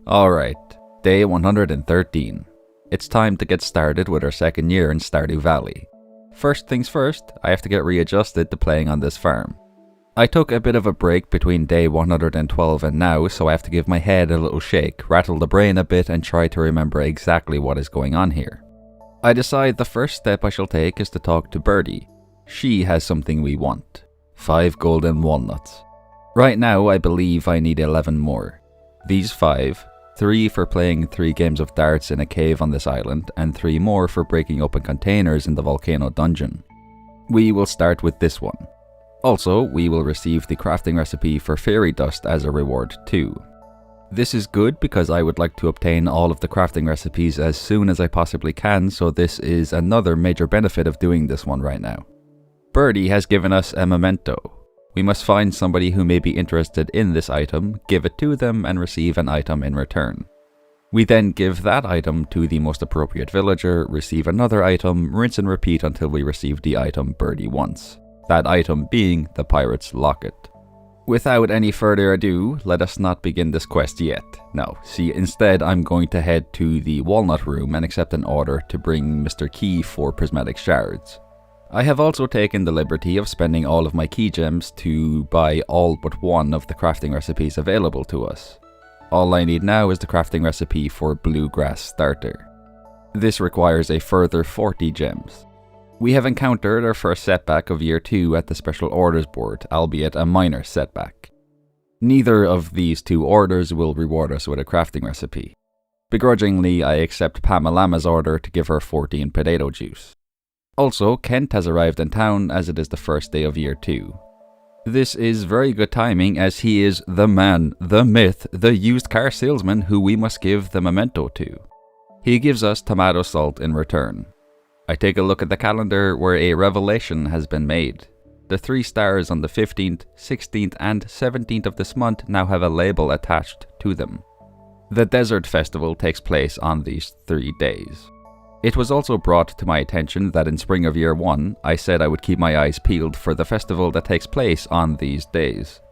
Alright, day 113. It's time to get started with our second year in Stardew Valley. First things first, I have to get readjusted to playing on this farm. I took a bit of a break between day 112 and now, so I have to give my head a little shake, rattle the brain a bit and try to remember exactly what is going on here. I decide the first step I shall take is to talk to Birdie. She has something we want. 5 golden walnuts. Right now I believe I need 11 more. These 5, 3 for playing 3 games of darts in a cave on this island, and 3 more for breaking open containers in the volcano dungeon. We will start with this one. Also, we will receive the crafting recipe for fairy dust as a reward too. This is good because I would like to obtain all of the crafting recipes as soon as I possibly can, so this is another major benefit of doing this one right now. Birdie has given us a memento. We must find somebody who may be interested in this item, give it to them, and receive an item in return. We then give that item to the most appropriate villager, receive another item, rinse and repeat until we receive the item Birdie wants. That item being the pirate's locket. Without any further ado, let us not begin this quest yet. No, see, instead I'm going to head to the walnut room and accept an order to bring Mr. Key 4 prismatic shards. I have also taken the liberty of spending all of my key gems to buy all but one of the crafting recipes available to us. All I need now is the crafting recipe for Bluegrass Starter. This requires a further 40 gems. We have encountered our first setback of year 2 at the special orders board, albeit a minor setback. Neither of these 2 orders will reward us with a crafting recipe. Begrudgingly, I accept Pamalama's order to give her 14 potato juice. Also, Kent has arrived in town as it is the first day of year 2. This is very good timing as he is the man, the myth, the used car salesman who we must give the memento to. He gives us tomato salt in return. I take a look at the calendar where a revelation has been made. The 3 stars on the 15th, 16th and 17th of this month now have a label attached to them. The Desert Festival takes place on these 3 days. It was also brought to my attention that in spring of year 1, I said I would keep my eyes peeled for the festival that takes place on these days.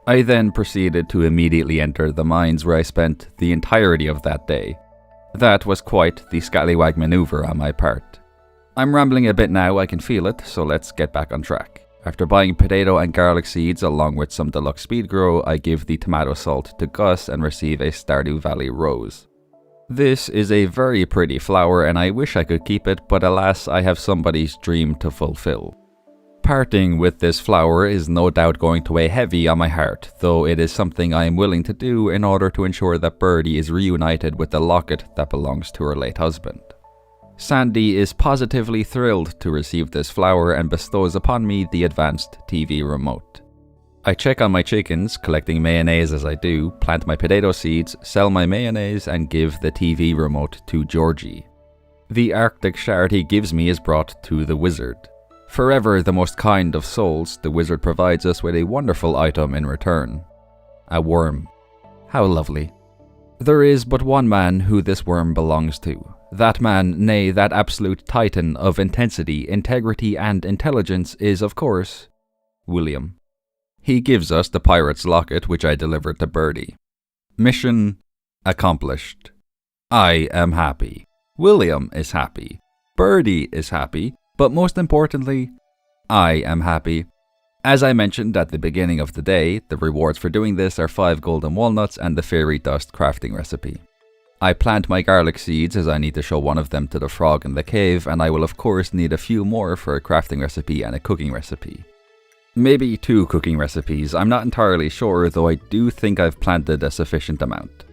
I then proceeded to immediately enter the mines where I spent the entirety of that day. That was quite the scallywag maneuver on my part. I'm rambling a bit now, I can feel it, so let's get back on track. After buying potato and garlic seeds along with some deluxe speed grow, I give the tomato salt to Gus and receive a Stardew Valley rose. This is a very pretty flower and I wish I could keep it, but alas I have somebody's dream to fulfill. Parting with this flower is no doubt going to weigh heavy on my heart, though it is something I am willing to do in order to ensure that Birdie is reunited with the locket that belongs to her late husband. Sandy is positively thrilled to receive this flower and bestows upon me the advanced TV remote. I check on my chickens, collecting mayonnaise as I do, plant my potato seeds, sell my mayonnaise and give the TV remote to Georgie. The Arctic shard he gives me is brought to the wizard. Forever the most kind of souls, the wizard provides us with a wonderful item in return. A worm. How lovely. There is but one man who this worm belongs to. That man, nay, that absolute titan of intensity, integrity and intelligence is, of course, William. He gives us the pirate's locket which I delivered to Birdie. Mission accomplished. I am happy. William is happy. Birdie is happy. But most importantly, I am happy. As I mentioned at the beginning of the day, the rewards for doing this are 5 golden walnuts and the fairy dust crafting recipe. I plant my garlic seeds as I need to show one of them to the frog in the cave, and I will of course need a few more for a crafting recipe and a cooking recipe. Maybe 2 cooking recipes, I'm not entirely sure, though I do think I've planted a sufficient amount.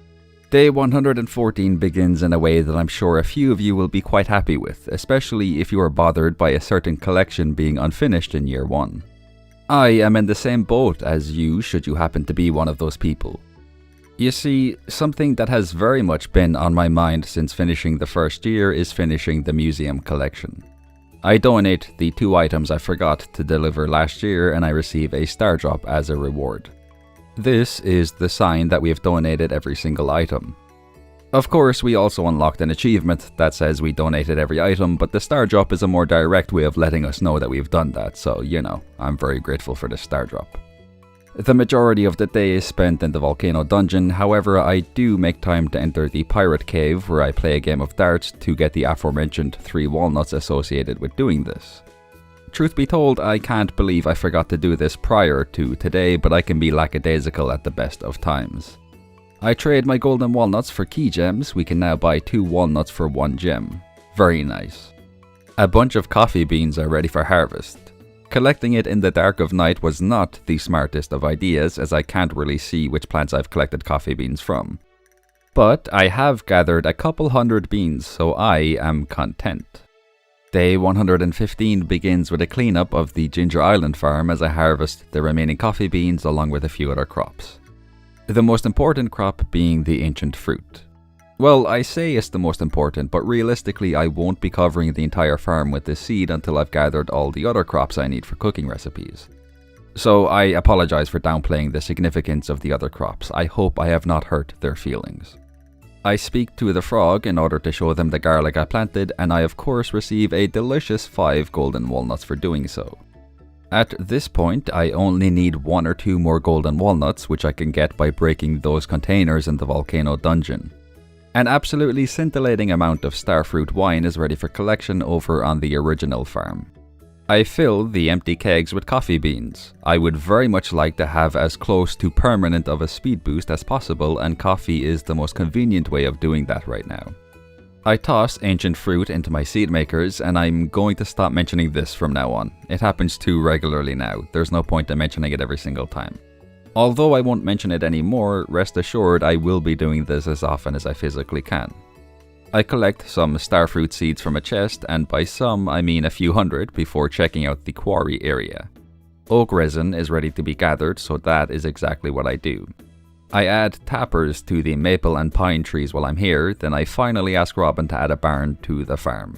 Day 114 begins in a way that I'm sure a few of you will be quite happy with, especially if you are bothered by a certain collection being unfinished in year 1. I am in the same boat as you should you happen to be one of those people. You see, something that has very much been on my mind since finishing the first year is finishing the museum collection. I donate the 2 items I forgot to deliver last year and I receive a star drop as a reward. This is the sign that we have donated every single item. Of course, we also unlocked an achievement that says we donated every item, but the star drop is a more direct way of letting us know that we've done that, so you know, I'm very grateful for the star drop. The majority of the day is spent in the volcano dungeon, however I do make time to enter the pirate cave where I play a game of darts to get the aforementioned 3 walnuts associated with doing this. Truth be told, I can't believe I forgot to do this prior to today, but I can be lackadaisical at the best of times. I trade my golden walnuts for key gems. We can now buy 2 walnuts for 1 gem. Very nice. A bunch of coffee beans are ready for harvest. Collecting it in the dark of night was not the smartest of ideas, as I can't really see which plants I've collected coffee beans from. But I have gathered a couple hundred beans, so I am content. Day 115 begins with a cleanup of the Ginger Island farm as I harvest the remaining coffee beans along with a few other crops. The most important crop being the ancient fruit. Well, I say it's the most important, but realistically I won't be covering the entire farm with this seed until I've gathered all the other crops I need for cooking recipes. So I apologize for downplaying the significance of the other crops. I hope I have not hurt their feelings. I speak to the frog in order to show them the garlic I planted, and I of course receive a delicious 5 golden walnuts for doing so. At this point, I only need 1 or 2 more golden walnuts, which I can get by breaking those containers in the volcano dungeon. An absolutely scintillating amount of starfruit wine is ready for collection over on the original farm. I fill the empty kegs with coffee beans. I would very much like to have as close to permanent of a speed boost as possible, and coffee is the most convenient way of doing that right now. I toss ancient fruit into my seed makers, and I'm going to stop mentioning this from now on. It happens too regularly now. There's no point in mentioning it every single time. Although I won't mention it anymore, rest assured I will be doing this as often as I physically can. I collect some starfruit seeds from a chest, and by some I mean a few hundred, before checking out the quarry area. Oak resin is ready to be gathered, so that is exactly what I do. I add tappers to the maple and pine trees while I'm here, then I finally ask Robin to add a barn to the farm.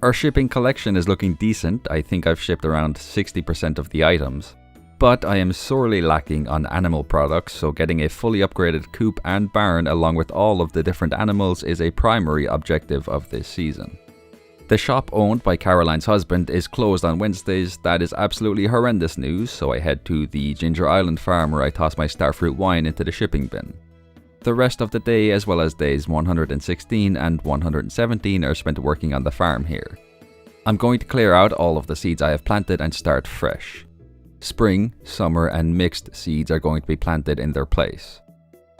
Our shipping collection is looking decent. I think I've shipped around 60% of the items. But I am sorely lacking on animal products, so getting a fully upgraded coop and barn along with all of the different animals is a primary objective of this season. The shop owned by Caroline's husband is closed on Wednesdays. That is absolutely horrendous news, so I head to the Ginger Island farm where I toss my starfruit wine into the shipping bin. The rest of the day, as well as days 116 and 117, are spent working on the farm here. I'm going to clear out all of the seeds I have planted and start fresh. Spring, summer, and mixed seeds are going to be planted in their place.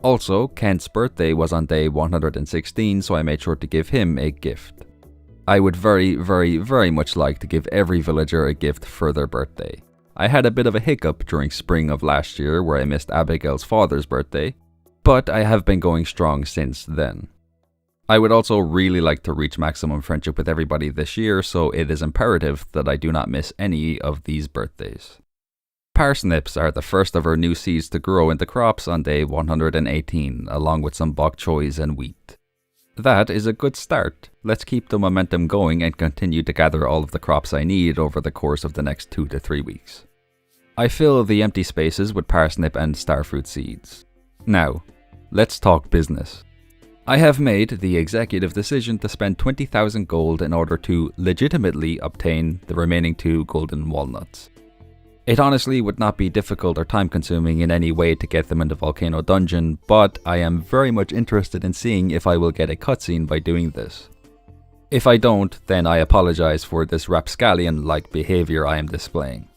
Also, Kent's birthday was on day 116, so I made sure to give him a gift. I would very much like to give every villager a gift for their birthday. I had a bit of a hiccup during spring of last year where I missed Abigail's father's birthday, but I have been going strong since then. I would also really like to reach maximum friendship with everybody this year, so it is imperative that I do not miss any of these birthdays. Parsnips are the first of our new seeds to grow into crops on day 118, along with some bok choys and wheat. That is a good start. Let's keep the momentum going and continue to gather all of the crops I need over the course of the next 2 to 3 weeks. I fill the empty spaces with parsnip and starfruit seeds. Now, let's talk business. I have made the executive decision to spend 20,000 gold in order to legitimately obtain the remaining 2 golden walnuts. It honestly would not be difficult or time consuming in any way to get them in the volcano dungeon, but I am very much interested in seeing if I will get a cutscene by doing this. If I don't, then I apologize for this rapscallion-like behavior I am displaying.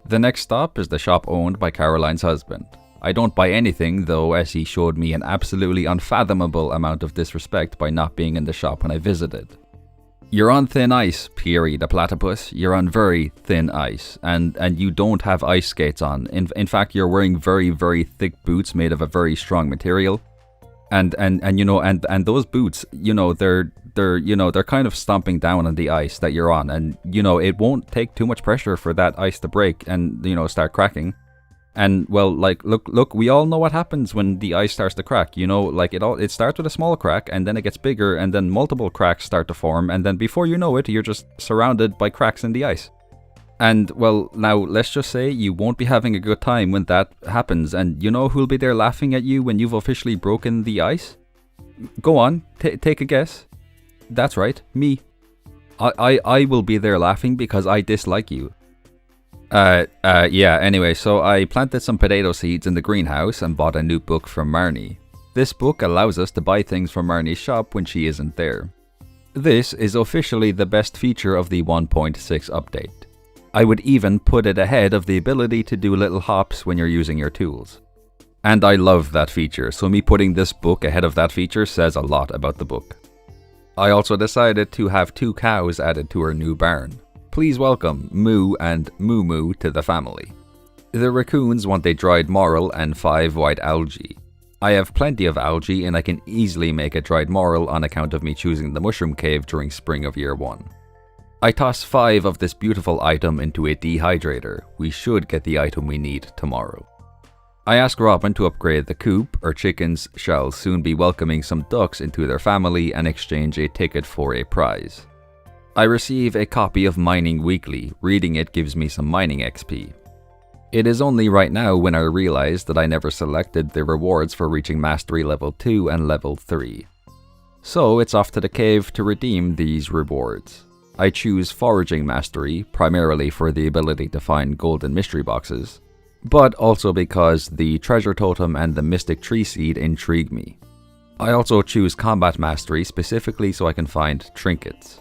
The next stop is the shop owned by Caroline's husband. I don't buy anything though, as he showed me an absolutely unfathomable amount of disrespect by not being in the shop when I visited. You're on thin ice, Pierre the platypus. You're on very thin ice, and you don't have ice skates on. In fact, you're wearing very thick boots made of a very strong material, and you know, and those boots, you know, they're kind of stomping down on the ice that you're on, and you know, it won't take too much pressure for that ice to break and, you know, start cracking. And well, like, look, we all know what happens when the ice starts to crack, you know, like it starts with a small crack and then it gets bigger and then multiple cracks start to form, and then before you know it, you're just surrounded by cracks in the ice. And well, now let's just say you won't be having a good time when that happens, and you know who'll be there laughing at you when you've officially broken the ice? Go on, take a guess. That's right, me. I will be there laughing because I dislike you. Yeah, anyway, so I planted some potato seeds in the greenhouse and bought a new book from Marnie. This book allows us to buy things from Marnie's shop when she isn't there. This is officially the best feature of the 1.6 update. I would even put it ahead of the ability to do little hops when you're using your tools. And I love that feature, so me putting this book ahead of that feature says a lot about the book. I also decided to have 2 cows added to her new barn. Please welcome Moo and Moo Moo to the family. The raccoons want a dried morel and 5 white algae. I have plenty of algae and I can easily make a dried morel on account of me choosing the mushroom cave during spring of year 1. I toss 5 of this beautiful item into a dehydrator. We should get the item we need tomorrow. I ask Robin to upgrade the coop. Our chickens shall soon be welcoming some ducks into their family and exchange a ticket for a prize. I receive a copy of Mining Weekly. Reading it gives me some mining XP. It is only right now when I realize that I never selected the rewards for reaching Mastery Level 2 and Level 3. So it's off to the cave to redeem these rewards. I choose Foraging Mastery, primarily for the ability to find golden mystery boxes, but also because the Treasure Totem and the Mystic Tree Seed intrigue me. I also choose Combat Mastery specifically so I can find trinkets.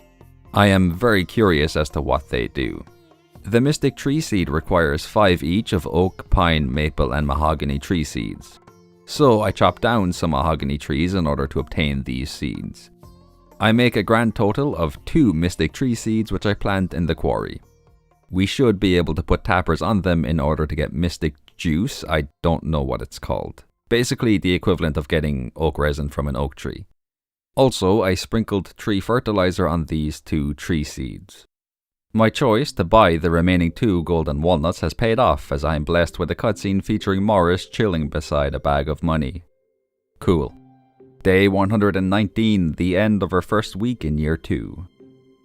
I am very curious as to what they do. The Mystic Tree Seed requires 5 each of oak, pine, maple, and mahogany tree seeds. So I chop down some mahogany trees in order to obtain these seeds. I make a grand total of 2 Mystic Tree Seeds which I plant in the quarry. We should be able to put tappers on them in order to get Mystic Juice. I don't know what it's called. Basically the equivalent of getting oak resin from an oak tree. Also, I sprinkled tree fertilizer on these 2 tree seeds. My choice to buy the remaining 2 golden walnuts has paid off as I am blessed with a cutscene featuring Morris chilling beside a bag of money. Cool. Day 119, the end of our first week in year 2.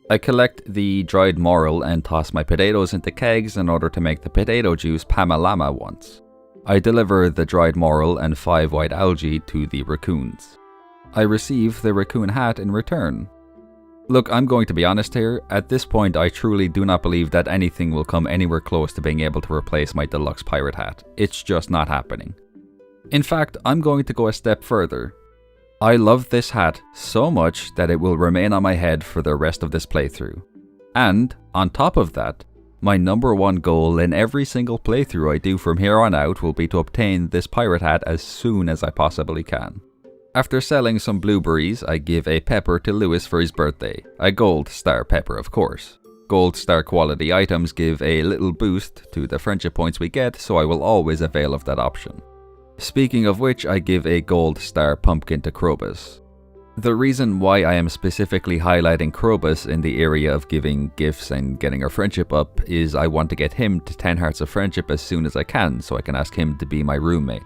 I collect the dried morel and toss my potatoes into kegs in order to make the potato juice Pamalama wants. I deliver the dried morel and 5 white algae to the raccoons. I receive the raccoon hat in return. Look, I'm going to be honest here, at this point I truly do not believe that anything will come anywhere close to being able to replace my deluxe pirate hat. It's just not happening. In fact, I'm going to go a step further. I love this hat so much that it will remain on my head for the rest of this playthrough. And, on top of that, my number 1 goal in every single playthrough I do from here on out will be to obtain this pirate hat as soon as I possibly can. After selling some blueberries, I give a pepper to Lewis for his birthday. A gold star pepper, of course. Gold star quality items give a little boost to the friendship points we get, so I will always avail of that option. Speaking of which, I give a gold star pumpkin to Krobus. The reason why I am specifically highlighting Krobus in the area of giving gifts and getting our friendship up is I want to get him to 10 hearts of friendship as soon as I can so I can ask him to be my roommate.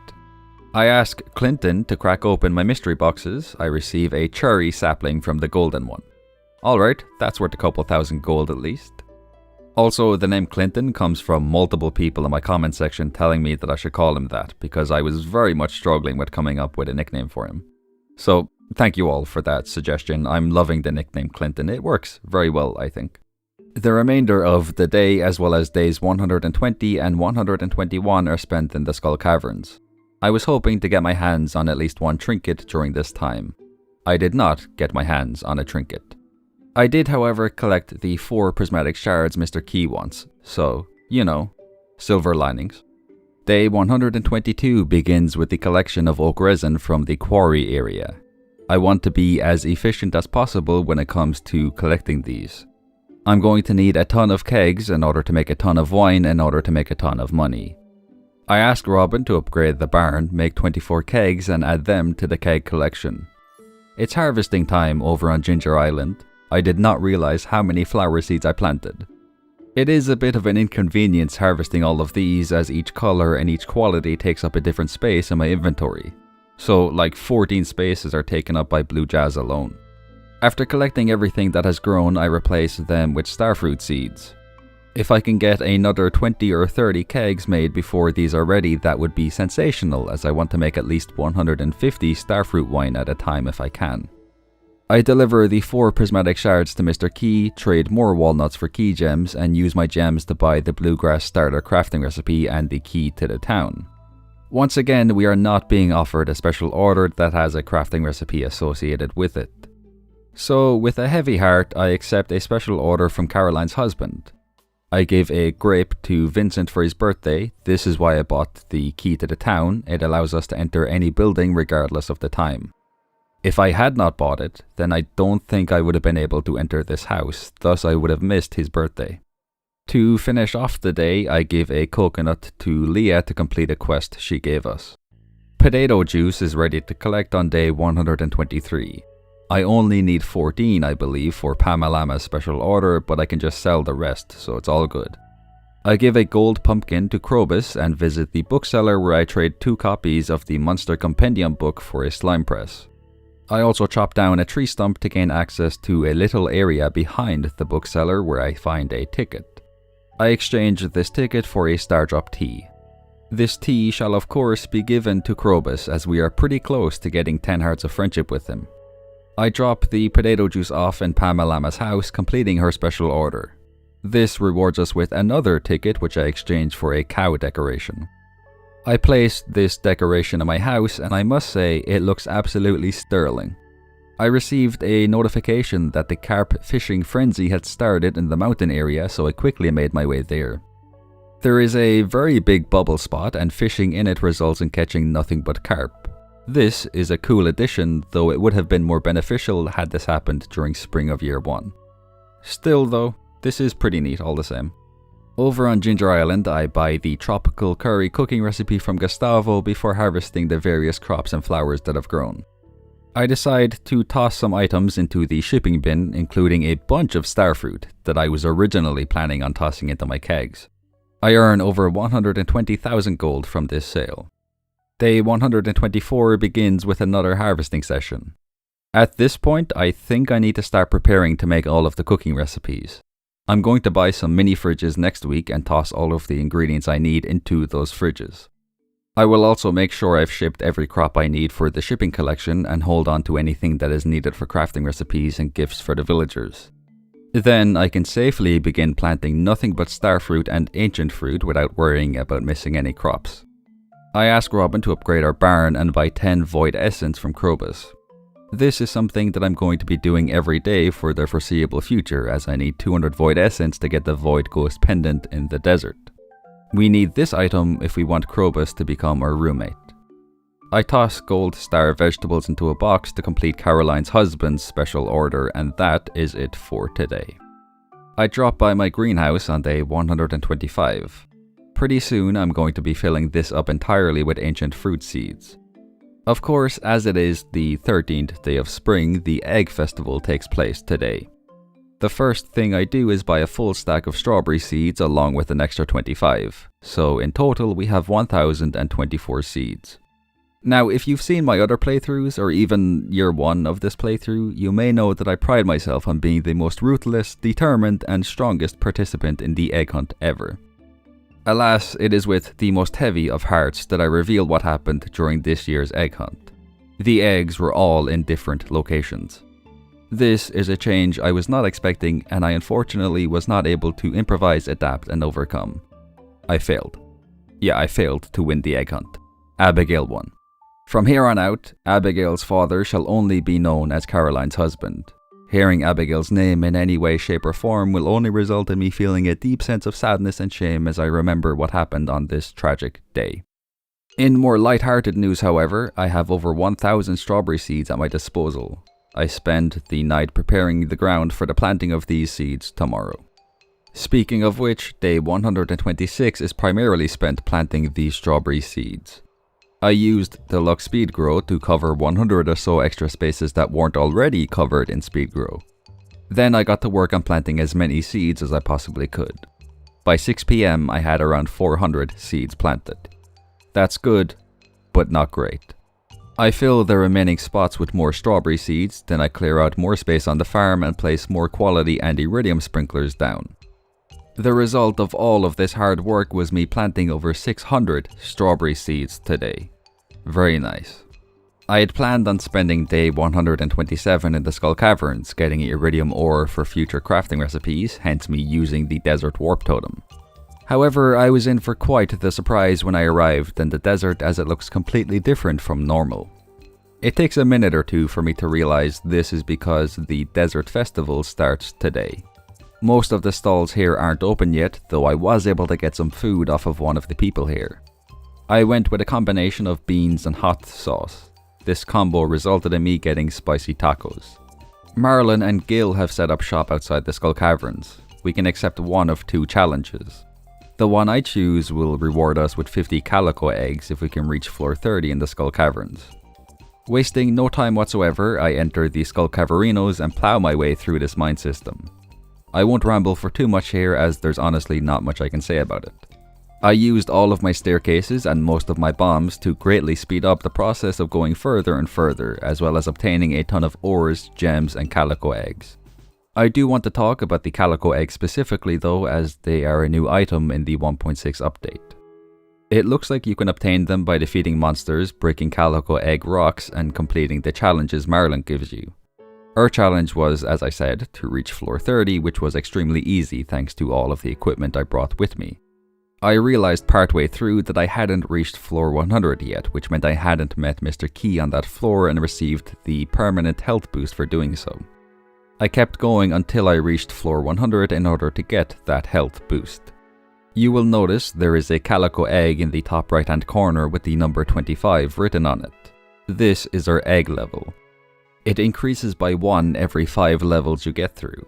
I ask Clinton to crack open my mystery boxes. I receive a cherry sapling from the golden one. Alright, that's worth a couple thousand gold at least. Also, the name Clinton comes from multiple people in my comment section telling me that I should call him that because I was very much struggling with coming up with a nickname for him. So, thank you all for that suggestion. I'm loving the nickname Clinton. It works very well, I think. The remainder of the day as well as days 120 and 121 are spent in the Skull Caverns. I was hoping to get my hands on at least 1 trinket during this time. I did not get my hands on a trinket. I did, however, collect the 4 prismatic shards Mr. Key wants, so, you know, silver linings. Day 122 begins with the collection of oak resin from the quarry area. I want to be as efficient as possible when it comes to collecting these. I'm going to need a ton of kegs in order to make a ton of wine in order to make a ton of money. I ask Robin to upgrade the barn, make 24 kegs and add them to the keg collection. It's harvesting time over on Ginger Island. I did not realize how many flower seeds I planted. It is a bit of an inconvenience harvesting all of these as each color and each quality takes up a different space in my inventory. So like 14 spaces are taken up by blue jazz alone. After collecting everything that has grown, I replace them with starfruit seeds. If I can get another 20 or 30 kegs made before these are ready, that would be sensational as I want to make at least 150 starfruit wine at a time if I can. I deliver the 4 prismatic shards to Mr. Key, trade more walnuts for key gems, and use my gems to buy the bluegrass starter crafting recipe and the key to the town. Once again, we are not being offered a special order that has a crafting recipe associated with it. So, with a heavy heart, I accept a special order from Caroline's husband. I gave a grape to Vincent for his birthday. This is why I bought the key to the town. It allows us to enter any building regardless of the time. If I had not bought it, then I don't think I would have been able to enter this house, thus I would have missed his birthday. To finish off the day, I gave a coconut to Leah to complete a quest she gave us. Potato juice is ready to collect on day 123. I only need 14, I believe, for Pamalama's special order, but I can just sell the rest, so it's all good. I give a gold pumpkin to Krobus and visit the bookseller where I trade 2 copies of the Monster Compendium book for a slime press. I also chop down a tree stump to gain access to a little area behind the bookseller where I find a ticket. I exchange this ticket for a Stardrop tea. This tea shall of course be given to Krobus as we are pretty close to getting 10 hearts of friendship with him. I drop the potato juice off in Pamalama's house, completing her special order. This rewards us with another ticket which I exchange for a cow decoration. I placed this decoration in my house and I must say it looks absolutely sterling. I received a notification that the carp fishing frenzy had started in the mountain area, so I quickly made my way there. There is a very big bubble spot and fishing in it results in catching nothing but carp. This is a cool addition, though it would have been more beneficial had this happened during spring of year 1. Still though, this is pretty neat all the same. Over on Ginger Island, I buy the tropical curry cooking recipe from Gustavo before harvesting the various crops and flowers that have grown. I decide to toss some items into the shipping bin, including a bunch of starfruit that I was originally planning on tossing into my kegs. I earn over 120,000 gold from this sale. Day 124 begins with another harvesting session. At this point, I think I need to start preparing to make all of the cooking recipes. I'm going to buy some mini fridges next week and toss all of the ingredients I need into those fridges. I will also make sure I've shipped every crop I need for the shipping collection and hold on to anything that is needed for crafting recipes and gifts for the villagers. Then I can safely begin planting nothing but starfruit and ancient fruit without worrying about missing any crops. I ask Robin to upgrade our barn and buy 10 Void Essence from Krobus. This is something that I'm going to be doing every day for the foreseeable future, as I need 200 Void Essence to get the Void Ghost Pendant in the desert. We need this item if we want Krobus to become our roommate. I toss gold star vegetables into a box to complete Caroline's husband's special order, and that is it for today. I drop by my greenhouse on day 125. Pretty soon I'm going to be filling this up entirely with ancient fruit seeds. Of course, as it is the 13th day of spring, the Egg Festival takes place today. The first thing I do is buy a full stack of strawberry seeds along with an extra 25, so in total we have 1024 seeds. Now, if you've seen my other playthroughs, or even year 1 of this playthrough, you may know that I pride myself on being the most ruthless, determined, and strongest participant in the egg hunt ever. Alas, it is with the most heavy of hearts that I reveal what happened during this year's egg hunt. The eggs were all in different locations. This is a change I was not expecting, and I unfortunately was not able to improvise, adapt, and overcome. I failed. Yeah, I failed to win the egg hunt. Abigail won. From here on out, Abigail's father shall only be known as Caroline's husband. Hearing Abigail's name in any way, shape, or form will only result in me feeling a deep sense of sadness and shame as I remember what happened on this tragic day. In more light-hearted news, however, I have over 1,000 strawberry seeds at my disposal. I spend the night preparing the ground for the planting of these seeds tomorrow. Speaking of which, day 126 is primarily spent planting these strawberry seeds. I used Deluxe Speed Grow to cover 100 or so extra spaces that weren't already covered in Speed Grow. Then I got to work on planting as many seeds as I possibly could. By 6 PM I had around 400 seeds planted. That's good, but not great. I fill the remaining spots with more strawberry seeds, then I clear out more space on the farm and place more quality and iridium sprinklers down. The result of all of this hard work was me planting over 600 strawberry seeds today. Very nice. I had planned on spending day 127 in the Skull Caverns getting iridium ore for future crafting recipes, hence me using the desert warp totem. However, I was in for quite the surprise when I arrived in the desert, as it looks completely different from normal. It takes a minute or two for me to realize this is because the desert festival starts today. Most of the stalls here aren't open yet, though I was able to get some food off of one of the people here. I went with a combination of beans and hot sauce. This combo resulted in me getting spicy tacos. Marlon and Gil have set up shop outside the Skull Caverns. We can accept one of two challenges. The one I choose will reward us with 50 calico eggs if we can reach floor 30 in the Skull Caverns. Wasting no time whatsoever, I enter the Skull Caverinos and plow my way through this mine system. I won't ramble for too much here, as there's honestly not much I can say about it. I used all of my staircases and most of my bombs to greatly speed up the process of going further and further, as well as obtaining a ton of ores, gems, and calico eggs. I do want to talk about the calico eggs specifically though, as they are a new item in the 1.6 update. It looks like you can obtain them by defeating monsters, breaking calico egg rocks, and completing the challenges Marlon gives you. Our challenge was, as I said, to reach floor 30, which was extremely easy thanks to all of the equipment I brought with me. I realized partway through that I hadn't reached floor 100 yet, which meant I hadn't met Mr. Key on that floor and received the permanent health boost for doing so. I kept going until I reached floor 100 in order to get that health boost. You will notice there is a calico egg in the top right hand corner with the number 25 written on it. This is our egg level. It increases by 1 every 5 levels you get through.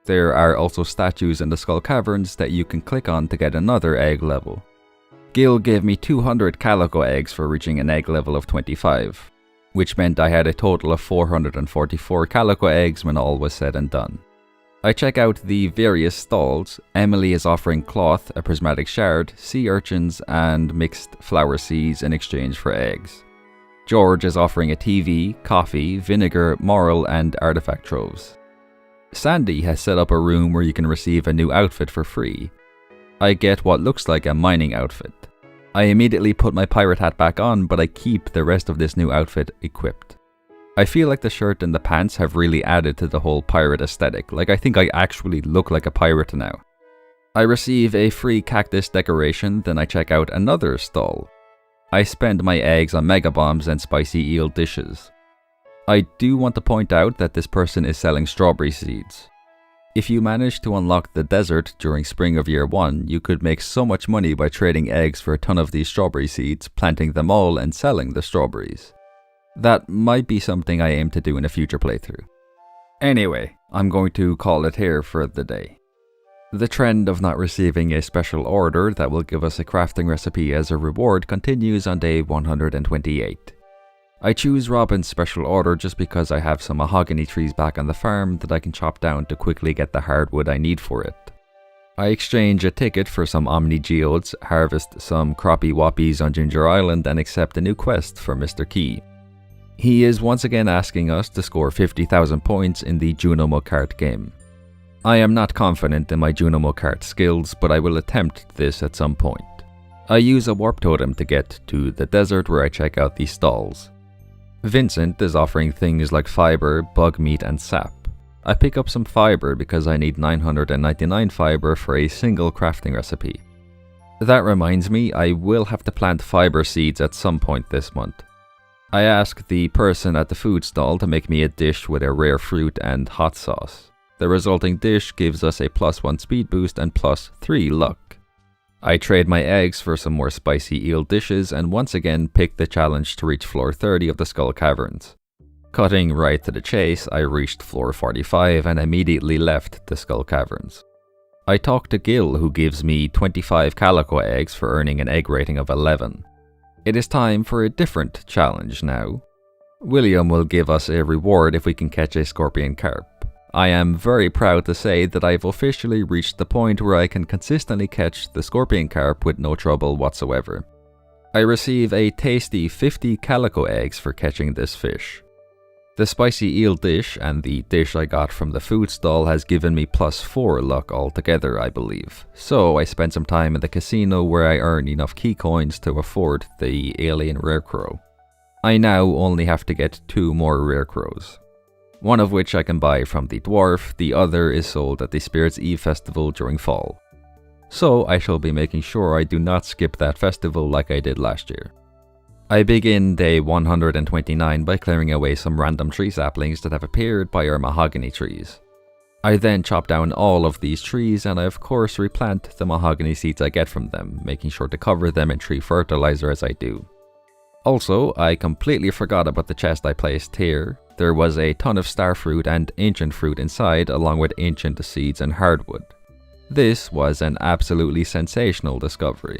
There are also statues in the Skull Caverns that you can click on to get another egg level. Gil gave me 200 calico eggs for reaching an egg level of 25, which meant I had a total of 444 calico eggs when all was said and done. I check out the various stalls. Emily is offering cloth, a prismatic shard, sea urchins, and mixed flower seeds in exchange for eggs. George is offering a TV, coffee, vinegar, moral, and artifact troves. Sandy has set up a room where you can receive a new outfit for free. I get what looks like a mining outfit. I immediately put my pirate hat back on, but I keep the rest of this new outfit equipped. I feel like the shirt and the pants have really added to the whole pirate aesthetic, like I think I actually look like a pirate now. I receive a free cactus decoration, then I check out another stall. I spend my eggs on mega bombs and spicy eel dishes. I do want to point out that this person is selling strawberry seeds. If you manage to unlock the desert during spring of year 1, you could make so much money by trading eggs for a ton of these strawberry seeds, planting them all and selling the strawberries. That might be something I aim to do in a future playthrough. Anyway, I'm going to call it here for the day. The trend of not receiving a special order that will give us a crafting recipe as a reward continues on day 128. I choose Robin's special order just because I have some mahogany trees back on the farm that I can chop down to quickly get the hardwood I need for it. I exchange a ticket for some Omni Geodes, harvest some Crappie Whoppies on Ginger Island, and accept a new quest for Mr. Key. He is once again asking us to score 50,000 points in the Junomo Kart game. I am not confident in my Junomo Kart skills, but I will attempt this at some point. I use a warp totem to get to the desert where I check out these stalls. Vincent is offering things like fiber, bug meat, and sap. I pick up some fiber because I need 999 fiber for a single crafting recipe. That reminds me, I will have to plant fiber seeds at some point this month. I ask the person at the food stall to make me a dish with a rare fruit and hot sauce. The resulting dish gives us a +1 speed boost and +3 luck. I trade my eggs for some more spicy eel dishes and once again pick the challenge to reach floor 30 of the Skull Caverns. Cutting right to the chase, I reached floor 45 and immediately left the Skull Caverns. I talk to Gil, who gives me 25 calico eggs for earning an egg rating of 11. It is time for a different challenge now. William will give us a reward if we can catch a scorpion carp. I am very proud to say that I've officially reached the point where I can consistently catch the scorpion carp with no trouble whatsoever. I receive a tasty 50 calico eggs for catching this fish. The spicy eel dish and the dish I got from the food stall has given me +4 luck altogether, I believe. So I spent some time in the casino where I earn enough key coins to afford the alien rare crow. I now only have to get 2 more rare crows. One of which I can buy from the dwarf, the other is sold at the Spirit's Eve festival during fall. So I shall be making sure I do not skip that festival like I did last year. I begin day 129 by clearing away some random tree saplings that have appeared by our mahogany trees. I then chop down all of these trees and I of course replant the mahogany seeds I get from them, making sure to cover them in tree fertilizer as I do. Also, I completely forgot about the chest I placed here. There was a ton of starfruit and ancient fruit inside, along with ancient seeds and hardwood. This was an absolutely sensational discovery.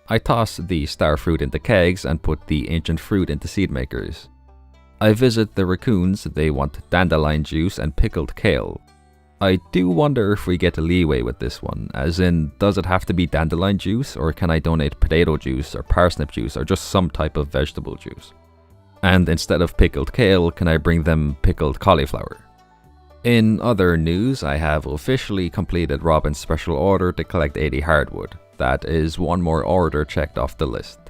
I toss the starfruit into kegs and put the ancient fruit into seed makers. I visit the raccoons, they want dandelion juice and pickled kale. I do wonder if we get a leeway with this one, as in, does it have to be dandelion juice, or can I donate potato juice or parsnip juice or just some type of vegetable juice? And instead of pickled kale, can I bring them pickled cauliflower? In other news, I have officially completed Robin's special order to collect 80 hardwood. That is one more order checked off the list.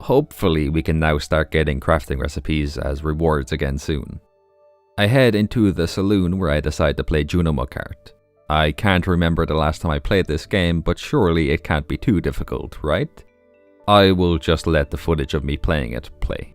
Hopefully we can now start getting crafting recipes as rewards again soon. I head into the saloon where I decide to play Junimo Kart. I can't remember the last time I played this game, but surely it can't be too difficult, right? I will just let the footage of me playing it play.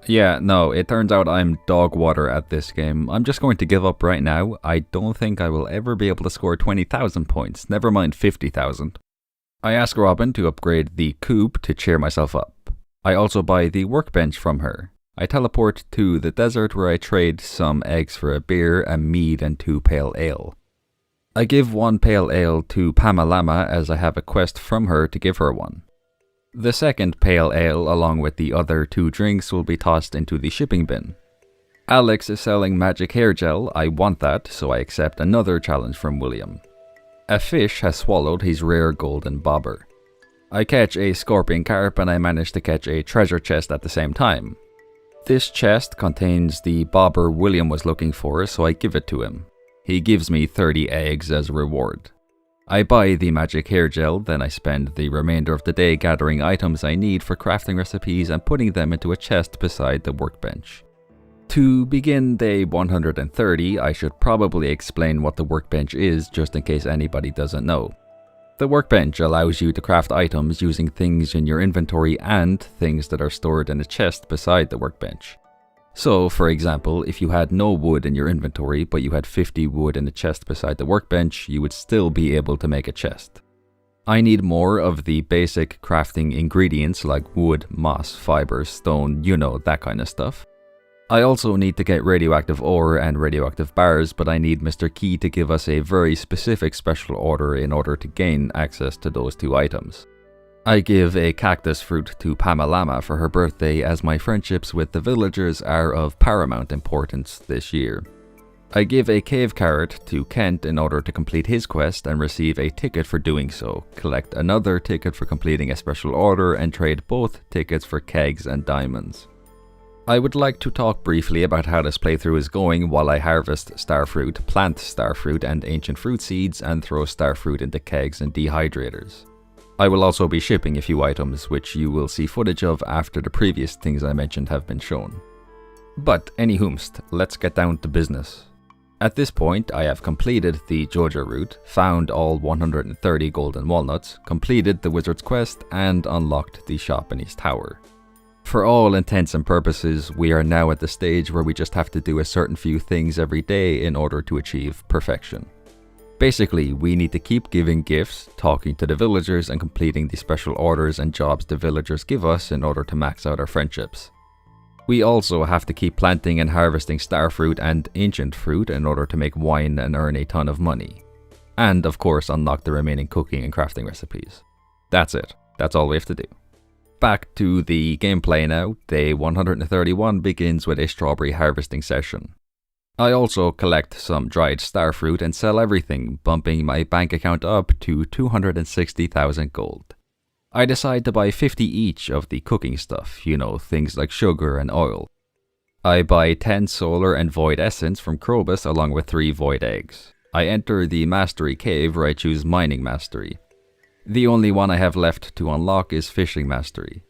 Yeah, no, it turns out I'm dog water at this game. I'm just going to give up right now. I don't think I will ever be able to score 20,000 points, never mind 50,000. I ask Robin to upgrade the coop to cheer myself up. I also buy the workbench from her. I teleport to the desert where I trade some eggs for a beer, a mead and 2 pale ale. I give 1 pale ale to Pamalama as I have a quest from her to give her one. The second pale ale along with the other 2 drinks will be tossed into the shipping bin. Alex is selling magic hair gel, I want that, so I accept another challenge from William. A fish has swallowed his rare golden bobber. I catch a scorpion carp and I manage to catch a treasure chest at the same time. This chest contains the bobber William was looking for, so I give it to him. He gives me 30 eggs as a reward. I buy the magic hair gel, then I spend the remainder of the day gathering items I need for crafting recipes and putting them into a chest beside the workbench. To begin day 130, I should probably explain what the workbench is just in case anybody doesn't know. The workbench allows you to craft items using things in your inventory and things that are stored in a chest beside the workbench. So, for example, if you had no wood in your inventory but you had 50 wood in a chest beside the workbench, you would still be able to make a chest. I need more of the basic crafting ingredients like wood, moss, fiber, stone, you know, that kind of stuff. I also need to get radioactive ore and radioactive bars, but I need Mr. Key to give us a very specific special order in order to gain access to those 2 items. I give a cactus fruit to Pamalama for her birthday as my friendships with the villagers are of paramount importance this year. I give a cave carrot to Kent in order to complete his quest and receive a ticket for doing so, collect another ticket for completing a special order and trade both tickets for kegs and diamonds. I would like to talk briefly about how this playthrough is going while I harvest starfruit, plant starfruit and ancient fruit seeds and throw starfruit into kegs and dehydrators. I will also be shipping a few items which you will see footage of after the previous things I mentioned have been shown. But anyhoomst, let's get down to business. At this point I have completed the Joja route, found all 130 golden walnuts, completed the wizard's quest and unlocked the shop in East Tower. For all intents and purposes, we are now at the stage where we just have to do a certain few things every day in order to achieve perfection. Basically, we need to keep giving gifts, talking to the villagers and completing the special orders and jobs the villagers give us in order to max out our friendships. We also have to keep planting and harvesting starfruit and ancient fruit in order to make wine and earn a ton of money. And of course unlock the remaining cooking and crafting recipes. That's it. That's all we have to do. Back to the gameplay now. Day 131 begins with a strawberry harvesting session. I also collect some dried starfruit and sell everything, bumping my bank account up to 260,000 gold. I decide to buy 50 each of the cooking stuff, you know, things like sugar and oil. I buy 10 solar and void essence from Krobus along with 3 void eggs. I enter the mastery cave where I choose mining mastery. The only one I have left to unlock is fishing mastery.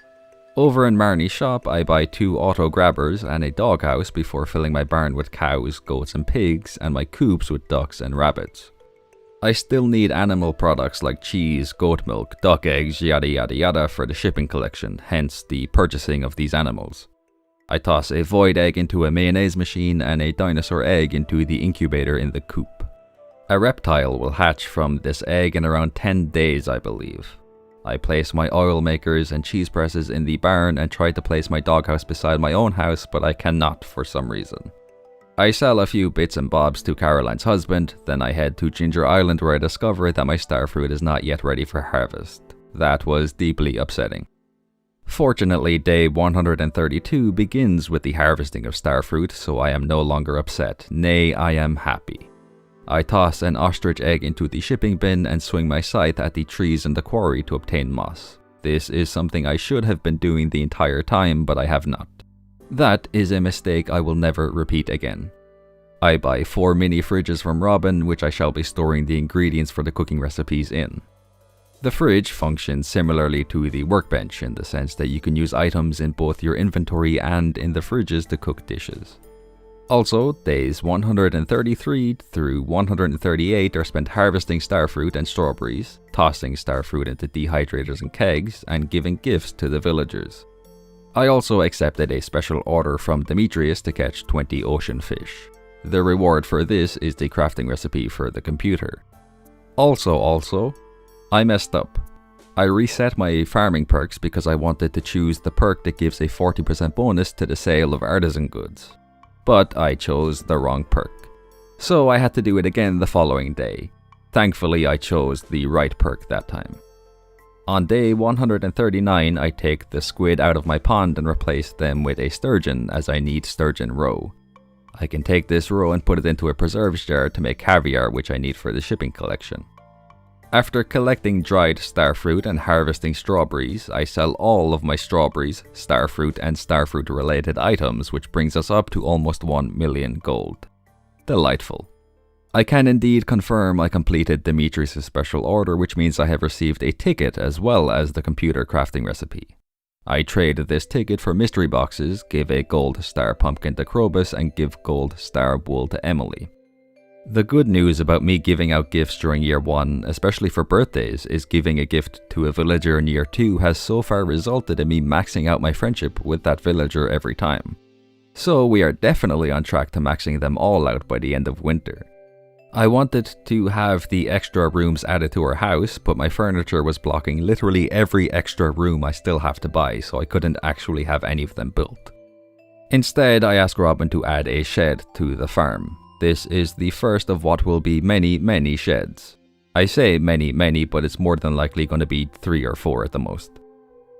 Over in Marnie's shop, I buy 2 auto grabbers and a doghouse before filling my barn with cows, goats and pigs, and my coops with ducks and rabbits. I still need animal products like cheese, goat milk, duck eggs, yada yada yada for the shipping collection, hence the purchasing of these animals. I toss a void egg into a mayonnaise machine and a dinosaur egg into the incubator in the coop. A reptile will hatch from this egg in around 10 days, I believe. I place my oil makers and cheese presses in the barn and try to place my doghouse beside my own house, but I cannot for some reason. I sell a few bits and bobs to Caroline's husband, then I head to Ginger Island where I discover that my starfruit is not yet ready for harvest. That was deeply upsetting. Fortunately, day 132 begins with the harvesting of starfruit, so I am no longer upset, nay, I am happy. I toss an ostrich egg into the shipping bin and swing my scythe at the trees in the quarry to obtain moss. This is something I should have been doing the entire time, but I have not. That is a mistake I will never repeat again. I buy 4 mini fridges from Robin, which I shall be storing the ingredients for the cooking recipes in. The fridge functions similarly to the workbench in the sense that you can use items in both your inventory and in the fridges to cook dishes. Also, days 133 through 138 are spent harvesting starfruit and strawberries, tossing starfruit into dehydrators and kegs, and giving gifts to the villagers. I also accepted a special order from Demetrius to catch 20 ocean fish. The reward for this is the crafting recipe for the computer. Also, I messed up. I reset my farming perks because I wanted to choose the perk that gives a 40% bonus to the sale of artisan goods. But I chose the wrong perk. So I had to do it again the following day. Thankfully, I chose the right perk that time. On day 139, I take the squid out of my pond and replace them with a sturgeon as I need sturgeon roe. I can take this roe and put it into a preserves jar to make caviar, which I need for the shipping collection. After collecting dried starfruit and harvesting strawberries, I sell all of my strawberries, starfruit and starfruit related items, which brings us up to almost 1 million gold. Delightful. I can indeed confirm I completed Demetrius' special order, which means I have received a ticket as well as the computer crafting recipe. I trade this ticket for mystery boxes, give a gold star pumpkin to Krobus, and give gold star wool to Emily. The good news about me giving out gifts during year 1, especially for birthdays, is giving a gift to a villager in year 2 has so far resulted in me maxing out my friendship with that villager every time. So we are definitely on track to maxing them all out by the end of winter. I wanted to have the extra rooms added to our house, but my furniture was blocking literally every extra room I still have to buy, so I couldn't actually have any of them built. Instead, I asked Robin to add a shed to the farm. This is the first of what will be many sheds. I say many, but it's more than likely going to be 3 or 4 at the most.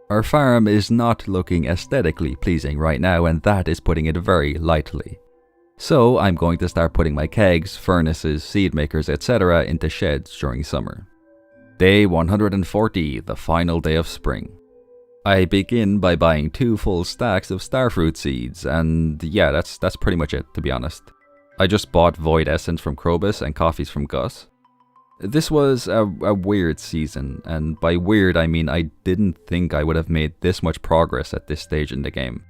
Our farm is not looking aesthetically pleasing right now, and that is putting it very lightly. So I'm going to start putting my kegs, furnaces, seed makers, etc. into sheds during summer. Day 140, the final day of spring. I begin by buying 2 full stacks of starfruit seeds, and yeah, that's pretty much it, to be honest. I just bought void essence from Krobus and coffees from Gus. This was a weird season, and by weird I mean I didn't think I would have made this much progress at this stage in the game.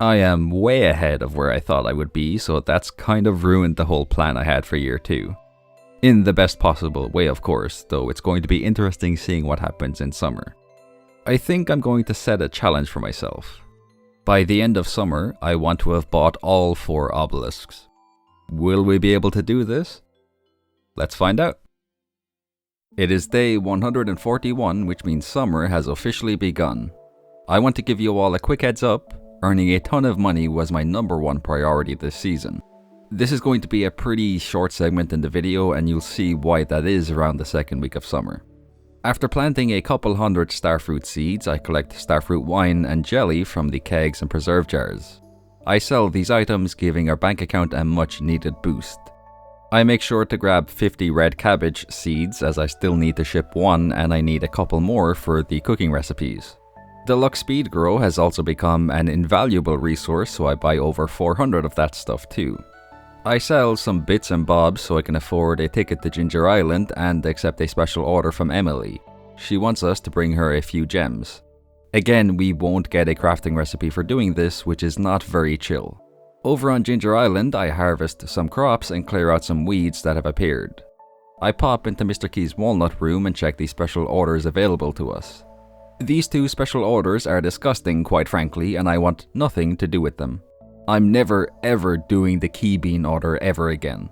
I am way ahead of where I thought I would be, so that's kind of ruined the whole plan I had for year 2. In the best possible way, of course, though it's going to be interesting seeing what happens in summer. I think I'm going to set a challenge for myself. By the end of summer, I want to have bought all 4 obelisks. Will we be able to do this? Let's find out. It is day 141, which means summer has officially begun. I want to give you all a quick heads up. Earning a ton of money was my #1 priority this season. This is going to be a pretty short segment in the video, and you'll see why that is around the 2nd week of summer. After planting a couple hundred starfruit seeds, I collect starfruit wine and jelly from the kegs and preserve jars. I sell these items, giving our bank account a much needed boost. I make sure to grab 50 red cabbage seeds as I still need to ship 1 and I need a couple more for the cooking recipes. Deluxe Speed Grow has also become an invaluable resource, so I buy over 400 of that stuff too. I sell some bits and bobs so I can afford a ticket to Ginger Island and accept a special order from Emily. She wants us to bring her a few gems. Again, we won't get a crafting recipe for doing this, which is not very chill. Over on Ginger Island, I harvest some crops and clear out some weeds that have appeared. I pop into Mr. Key's walnut room and check the special orders available to us. These 2 special orders are disgusting, quite frankly, and I want nothing to do with them. I'm never ever doing the key bean order ever again.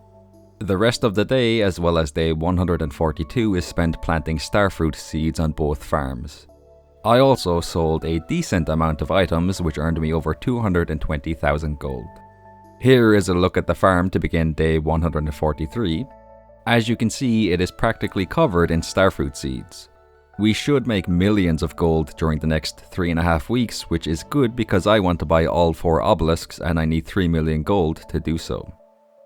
The rest of the day, as well as day 142, is spent planting starfruit seeds on both farms. I also sold a decent amount of items which earned me over 220,000 gold. Here is a look at the farm to begin day 143. As you can see, it is practically covered in starfruit seeds. We should make millions of gold during the next 3.5 weeks, which is good because I want to buy all 4 obelisks and I need 3 million gold to do so.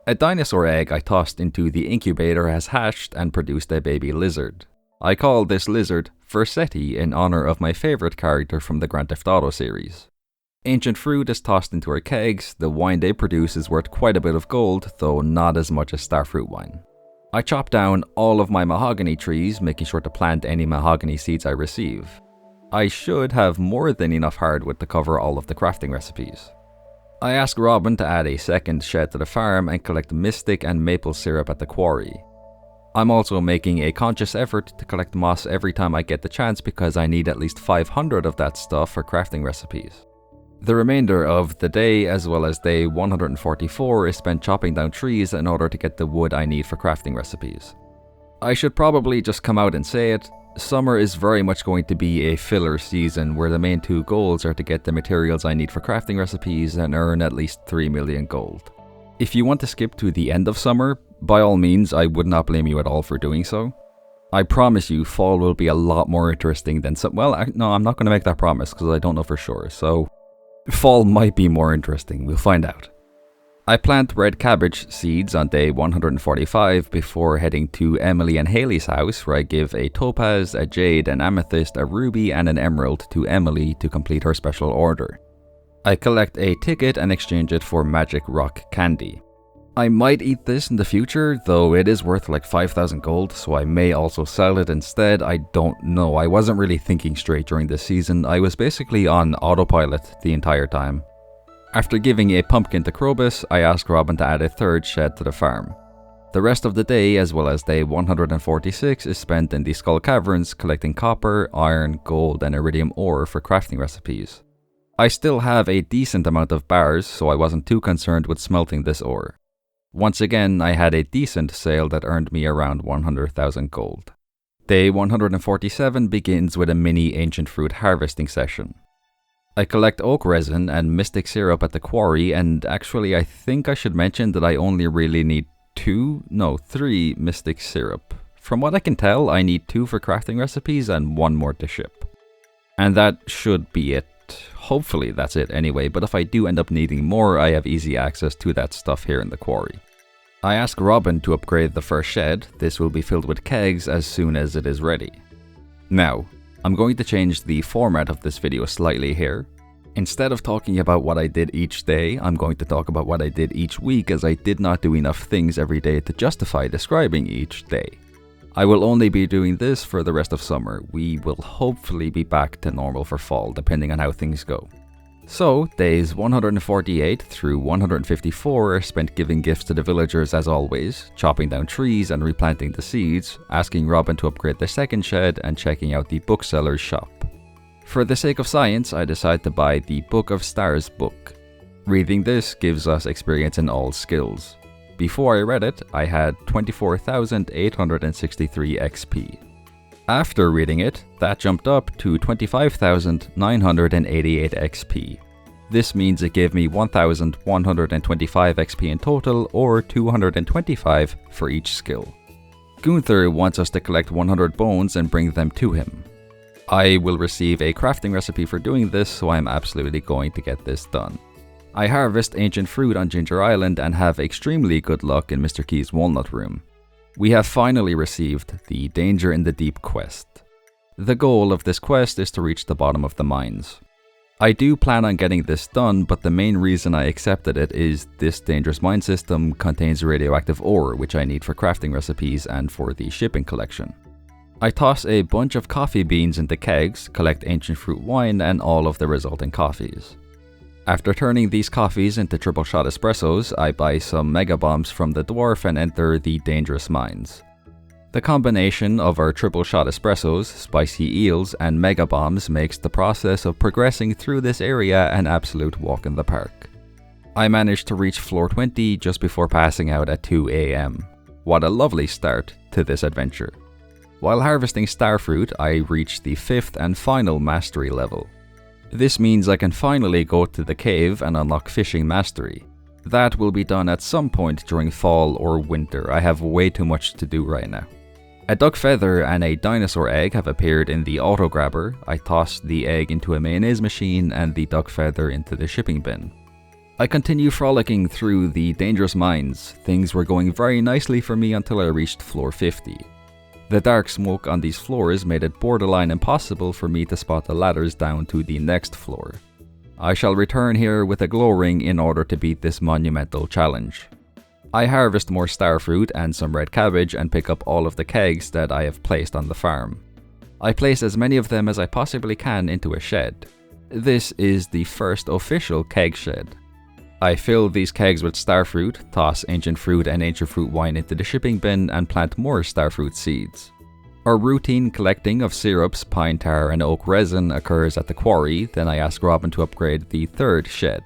A dinosaur egg I tossed into the incubator has hatched and produced a baby lizard. I call this lizard Versetti in honor of my favorite character from the Grand Theft Auto series. Ancient fruit is tossed into our kegs. The wine they produce is worth quite a bit of gold, though not as much as starfruit wine. I chop down all of my mahogany trees, making sure to plant any mahogany seeds I receive. I should have more than enough hardwood to cover all of the crafting recipes. I ask Robin to add a second shed to the farm and collect mystic and maple syrup at the quarry. I'm also making a conscious effort to collect moss every time I get the chance because I need at least 500 of that stuff for crafting recipes. The remainder of the day, as well as day 144, is spent chopping down trees in order to get the wood I need for crafting recipes. I should probably just come out and say it, summer is very much going to be a filler season where the main 2 goals are to get the materials I need for crafting recipes and earn at least 3 million gold. If you want to skip to the end of summer, by all means, I would not blame you at all for doing so. I promise you, fall will be a lot more interesting than no, I'm not going to make that promise because I don't know for sure, so fall might be more interesting, we'll find out. I plant red cabbage seeds on day 145 before heading to Emily and Haley's house, where I give a topaz, a jade, an amethyst, a ruby, and an emerald to Emily to complete her special order. I collect a ticket and exchange it for magic rock candy. I might eat this in the future, though it is worth like 5,000 gold, so I may also sell it instead. I don't know. I wasn't really thinking straight during this season. I was basically on autopilot the entire time. After giving a pumpkin to Krobus, I asked Robin to add a 3rd shed to the farm. The rest of the day, as well as day 146, is spent in the Skull Caverns collecting copper, iron, gold, and iridium ore for crafting recipes. I still have a decent amount of bars, so I wasn't too concerned with smelting this ore. Once again, I had a decent sale that earned me around 100,000 gold. Day 147 begins with a mini ancient fruit harvesting session. I collect oak resin and mystic syrup at the quarry, and actually I think I should mention that I only really need 3 mystic syrup. From what I can tell, I need 2 for crafting recipes and 1 more to ship. And that should be it. Hopefully that's it anyway, but if I do end up needing more, I have easy access to that stuff here in the quarry. I ask Robin to upgrade the first shed. This will be filled with kegs as soon as it is ready. Now, I'm going to change the format of this video slightly here. Instead of talking about what I did each day, I'm going to talk about what I did each week, as I did not do enough things every day to justify describing each day. I will only be doing this for the rest of summer. We will hopefully be back to normal for fall, depending on how things go. So, days 148 through 154 are spent giving gifts to the villagers as always, chopping down trees and replanting the seeds, asking Robin to upgrade the second shed, and checking out the bookseller's shop. For the sake of science, I decide to buy the Book of Stars book. Reading this gives us experience in all skills. Before I read it, I had 24,863 XP. After reading it, that jumped up to 25,988 XP. This means it gave me 1,125 XP in total, or 225 for each skill. Gunther wants us to collect 100 bones and bring them to him. I will receive a crafting recipe for doing this, so I'm absolutely going to get this done. I harvest ancient fruit on Ginger Island and have extremely good luck in Mr. Key's walnut room. We have finally received the Danger in the Deep quest. The goal of this quest is to reach the bottom of the mines. I do plan on getting this done, but the main reason I accepted it is this dangerous mine system contains radioactive ore, which I need for crafting recipes and for the shipping collection. I toss a bunch of coffee beans into kegs, collect ancient fruit wine, and all of the resulting coffees. After turning these coffees into triple shot espressos, I buy some mega bombs from the dwarf and enter the dangerous mines. The combination of our triple shot espressos, spicy eels, and mega bombs makes the process of progressing through this area an absolute walk in the park. I managed to reach floor 20 just before passing out at 2 AM. What a lovely start to this adventure. While harvesting starfruit, I reached the 5th and final mastery level. This means I can finally go to the cave and unlock fishing mastery. That will be done at some point during fall or winter. I have way too much to do right now. A duck feather and a dinosaur egg have appeared in the auto grabber. I tossed the egg into a mayonnaise machine and the duck feather into the shipping bin. I continue frolicking through the dangerous mines. Things were going very nicely for me until I reached floor 50. The dark smoke on these floors made it borderline impossible for me to spot the ladders down to the next floor. I shall return here with a glow ring in order to beat this monumental challenge. I harvest more starfruit and some red cabbage and pick up all of the kegs that I have placed on the farm. I place as many of them as I possibly can into a shed. This is the first official keg shed. I fill these kegs with starfruit, toss ancient fruit and ancient fruit wine into the shipping bin, and plant more starfruit seeds. Our routine collecting of syrups, pine tar and oak resin occurs at the quarry, then I ask Robin to upgrade the third shed.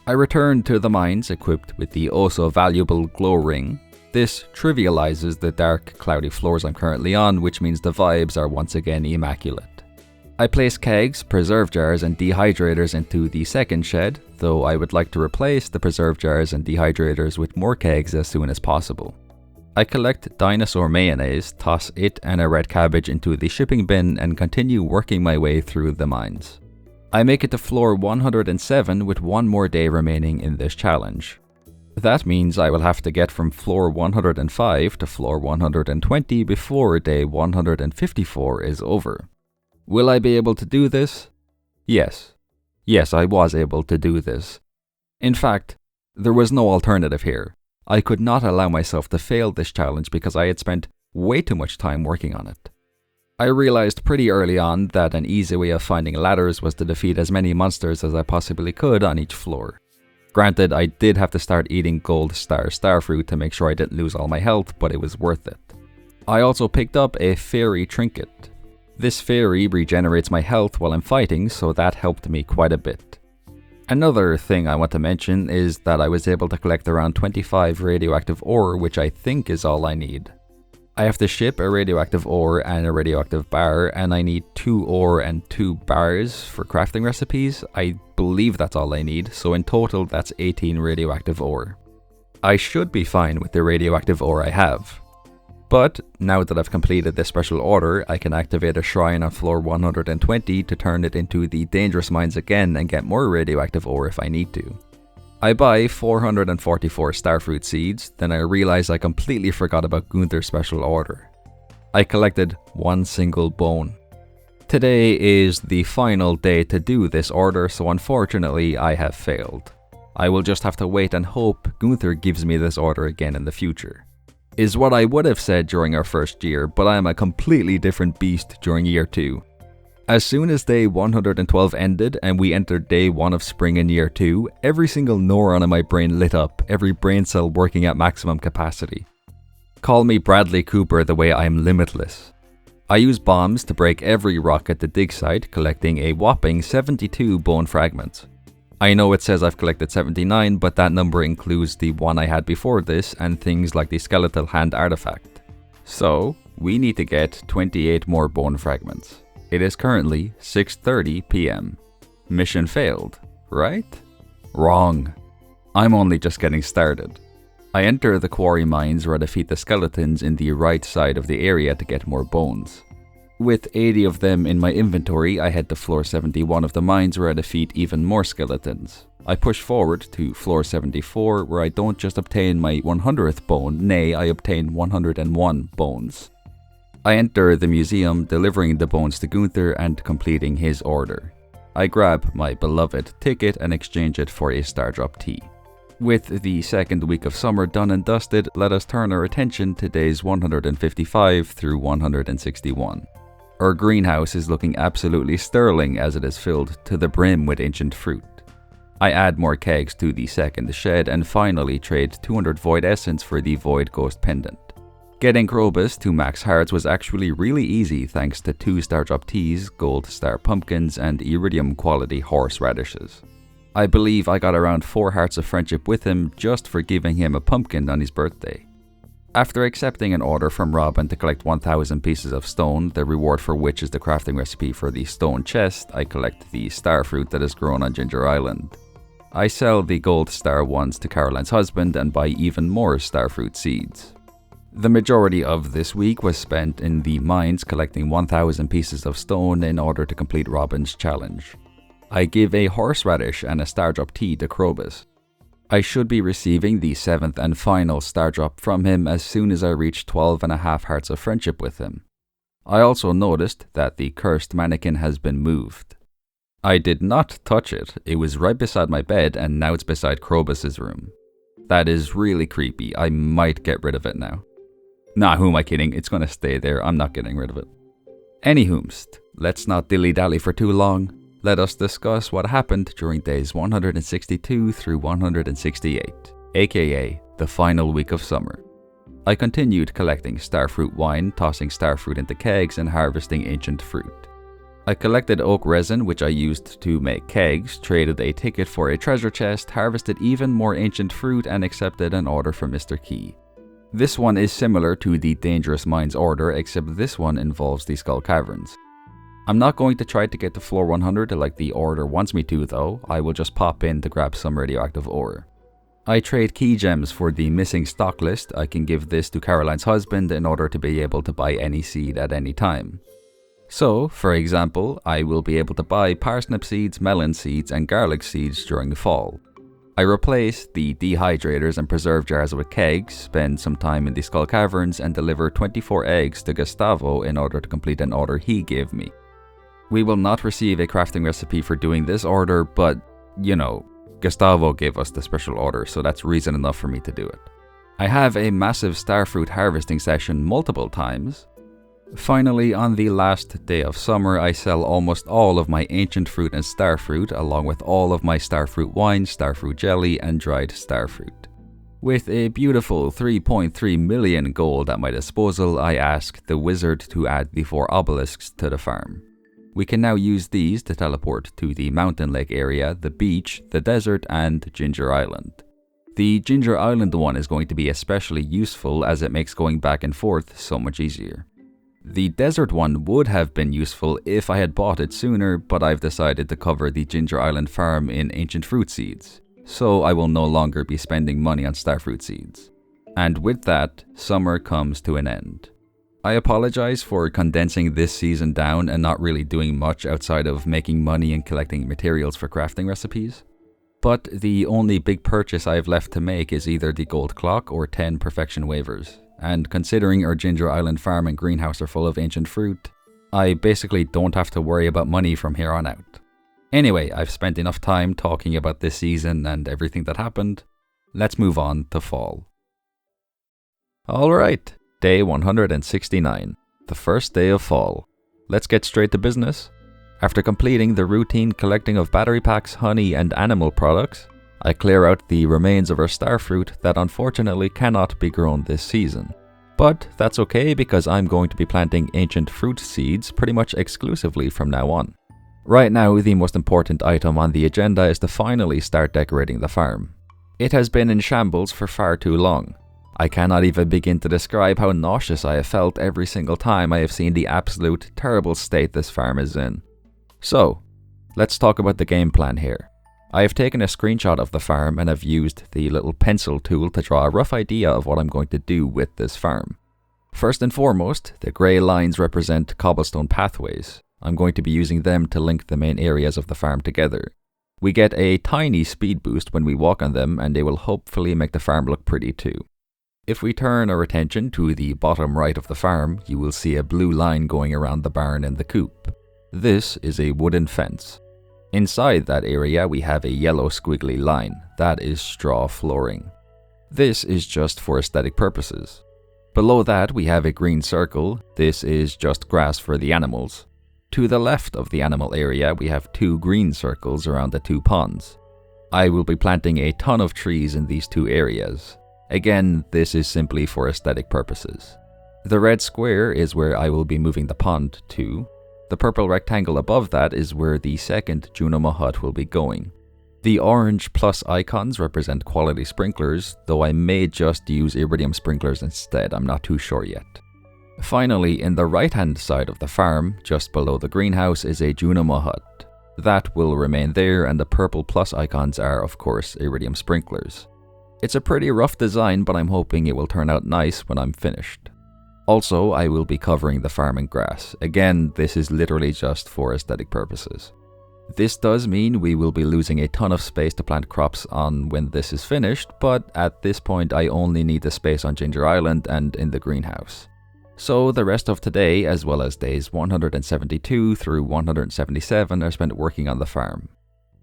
I return to the mines equipped with the oh-so-valuable glow ring. This trivializes the dark, cloudy floors I'm currently on, which means the vibes are once again immaculate. I place kegs, preserve jars and dehydrators into the second shed, though I would like to replace the preserve jars and dehydrators with more kegs as soon as possible. I collect dinosaur mayonnaise, toss it and a red cabbage into the shipping bin and continue working my way through the mines. I make it to floor 107 with one more day remaining in this challenge. That means I will have to get from floor 105 to floor 120 before day 154 is over. Will I be able to do this? Yes. Yes, I was able to do this. In fact, there was no alternative here. I could not allow myself to fail this challenge because I had spent way too much time working on it. I realized pretty early on that an easy way of finding ladders was to defeat as many monsters as I possibly could on each floor. Granted, I did have to start eating gold starfruit to make sure I didn't lose all my health, but it was worth it. I also picked up a fairy trinket. This fairy regenerates my health while I'm fighting, so that helped me quite a bit. Another thing I want to mention is that I was able to collect around 25 radioactive ore, which I think is all I need. I have to ship a radioactive ore and a radioactive bar, and I need 2 ore and 2 bars for crafting recipes. I believe that's all I need, so in total that's 18 radioactive ore. I should be fine with the radioactive ore I have. But now that I've completed this special order, I can activate a shrine on floor 120 to turn it into the dangerous mines again and get more radioactive ore if I need to. I buy 444 starfruit seeds, then I realize I completely forgot about Gunther's special order. I collected one single bone. Today is the final day to do this order, so unfortunately I have failed. I will just have to wait and hope Gunther gives me this order again in the future. Is what I would have said during our first year, but I am a completely different beast during year 2. As soon as day 112 ended and we entered day 1 of spring in year 2, every single neuron in my brain lit up, every brain cell working at maximum capacity. Call me Bradley Cooper the way I am limitless. I use bombs to break every rock at the dig site, collecting a whopping 72 bone fragments. I know it says I've collected 79, but that number includes the one I had before this and things like the skeletal hand artifact. So, we need to get 28 more bone fragments. It is currently 6:30 PM. Mission failed, right? Wrong. I'm only just getting started. I enter the quarry mines where I defeat the skeletons in the right side of the area to get more bones. With 80 of them in my inventory, I head to floor 71 of the mines where I defeat even more skeletons. I push forward to floor 74 where I don't just obtain my 100th bone, nay, I obtain 101 bones. I enter the museum, delivering the bones to Gunther and completing his order. I grab my beloved ticket and exchange it for a Stardrop tea. With the second week of summer done and dusted, let us turn our attention to days 155 through 161. Our greenhouse is looking absolutely sterling as it is filled to the brim with ancient fruit. I add more kegs to the second shed and finally trade 200 Void Essence for the Void Ghost Pendant. Getting Krobus to max hearts was actually really easy thanks to 2 Stardrop teas, Gold Star Pumpkins, and Iridium quality horseradishes. I believe I got around 4 hearts of friendship with him just for giving him a pumpkin on his birthday. After accepting an order from Robin to collect 1000 pieces of stone, the reward for which is the crafting recipe for the stone chest, I collect the star fruit that is grown on Ginger Island. I sell the gold star ones to Caroline's husband and buy even more starfruit seeds. The majority of this week was spent in the mines collecting 1000 pieces of stone in order to complete Robin's challenge. I give a horseradish and a Stardrop tea to Krobus. I should be receiving the 7th and final Stardrop from him as soon as I reach 12.5 hearts of friendship with him. I also noticed that the cursed mannequin has been moved. I did not touch it, it was right beside my bed and now it's beside Krobus's room. That is really creepy, I might get rid of it now. Nah, who am I kidding? It's gonna stay there. I'm not getting rid of it. Anywhomst, let's not dilly-dally for too long. Let us discuss what happened during days 162 through 168, aka the final week of summer. I continued collecting starfruit wine, tossing starfruit into kegs, and harvesting ancient fruit. I collected oak resin, which I used to make kegs, traded a ticket for a treasure chest, harvested even more ancient fruit, and accepted an order from Mr. Key. This one is similar to the Dangerous Mines order, except this one involves the Skull Caverns. I'm not going to try to get to floor 100 like the order wants me to though, I will just pop in to grab some radioactive ore. I trade key gems for the missing stock list. I can give this to Caroline's husband in order to be able to buy any seed at any time. So, for example, I will be able to buy parsnip seeds, melon seeds, and garlic seeds during the fall. I replace the dehydrators and preserve jars with kegs, spend some time in the Skull Caverns, and deliver 24 eggs to Gustavo in order to complete an order he gave me. We will not receive a crafting recipe for doing this order, but, you know, Gustavo gave us the special order, so that's reason enough for me to do it. I have a massive starfruit harvesting session multiple times. Finally, on the last day of summer, I sell almost all of my ancient fruit and starfruit, along with all of my starfruit wine, starfruit jelly, and dried starfruit. With a beautiful 3.3 million gold at my disposal, I ask the wizard to add the 4 obelisks to the farm. We can now use these to teleport to the mountain lake area, the beach, the desert, and Ginger Island. The Ginger Island one is going to be especially useful as it makes going back and forth so much easier. The desert one would have been useful if I had bought it sooner, but I've decided to cover the Ginger Island farm in ancient fruit seeds, so I will no longer be spending money on starfruit seeds. And with that, summer comes to an end. I apologize for condensing this season down and not really doing much outside of making money and collecting materials for crafting recipes. But the only big purchase I have left to make is either the gold clock or 10 perfection waivers. And considering our Ginger Island farm and greenhouse are full of ancient fruit, I basically don't have to worry about money from here on out. Anyway, I've spent enough time talking about this season and everything that happened. Let's move on to fall. Alright, day 169, the first day of fall. Let's get straight to business. After completing the routine collecting of battery packs, honey, and animal products, I clear out the remains of our starfruit that unfortunately cannot be grown this season. But that's okay because I'm going to be planting ancient fruit seeds pretty much exclusively from now on. Right now, the most important item on the agenda is to finally start decorating the farm. It has been in shambles for far too long. I cannot even begin to describe how nauseous I have felt every single time I have seen the absolute terrible state this farm is in. So, let's talk about the game plan here. I have taken a screenshot of the farm and have used the little pencil tool to draw a rough idea of what I'm going to do with this farm. First and foremost, the grey lines represent cobblestone pathways. I'm going to be using them to link the main areas of the farm together. We get a tiny speed boost when we walk on them and they will hopefully make the farm look pretty too. If we turn our attention to the bottom right of the farm, you will see a blue line going around the barn and the coop. This is a wooden fence. Inside that area we have a yellow squiggly line, that is straw flooring. This is just for aesthetic purposes. Below that we have a green circle, this is just grass for the animals. To the left of the animal area we have 2 green circles around the 2 ponds. I will be planting a ton of trees in these 2 areas. Again, this is simply for aesthetic purposes. The red square is where I will be moving the pond to. The purple rectangle above that is where the second Junimo hut will be going. The orange plus icons represent quality sprinklers, though I may just use iridium sprinklers instead, I'm not too sure yet. Finally, in the right hand side of the farm, just below the greenhouse, is a Junimo hut. That will remain there, and the purple plus icons are of course iridium sprinklers. It's a pretty rough design, but I'm hoping it will turn out nice when I'm finished. Also, I will be covering the farm in grass. Again, this is literally just for aesthetic purposes. This does mean we will be losing a ton of space to plant crops on when this is finished, but at this point I only need the space on Ginger Island and in the greenhouse. So the rest of today, as well as days 172 through 177, are spent working on the farm.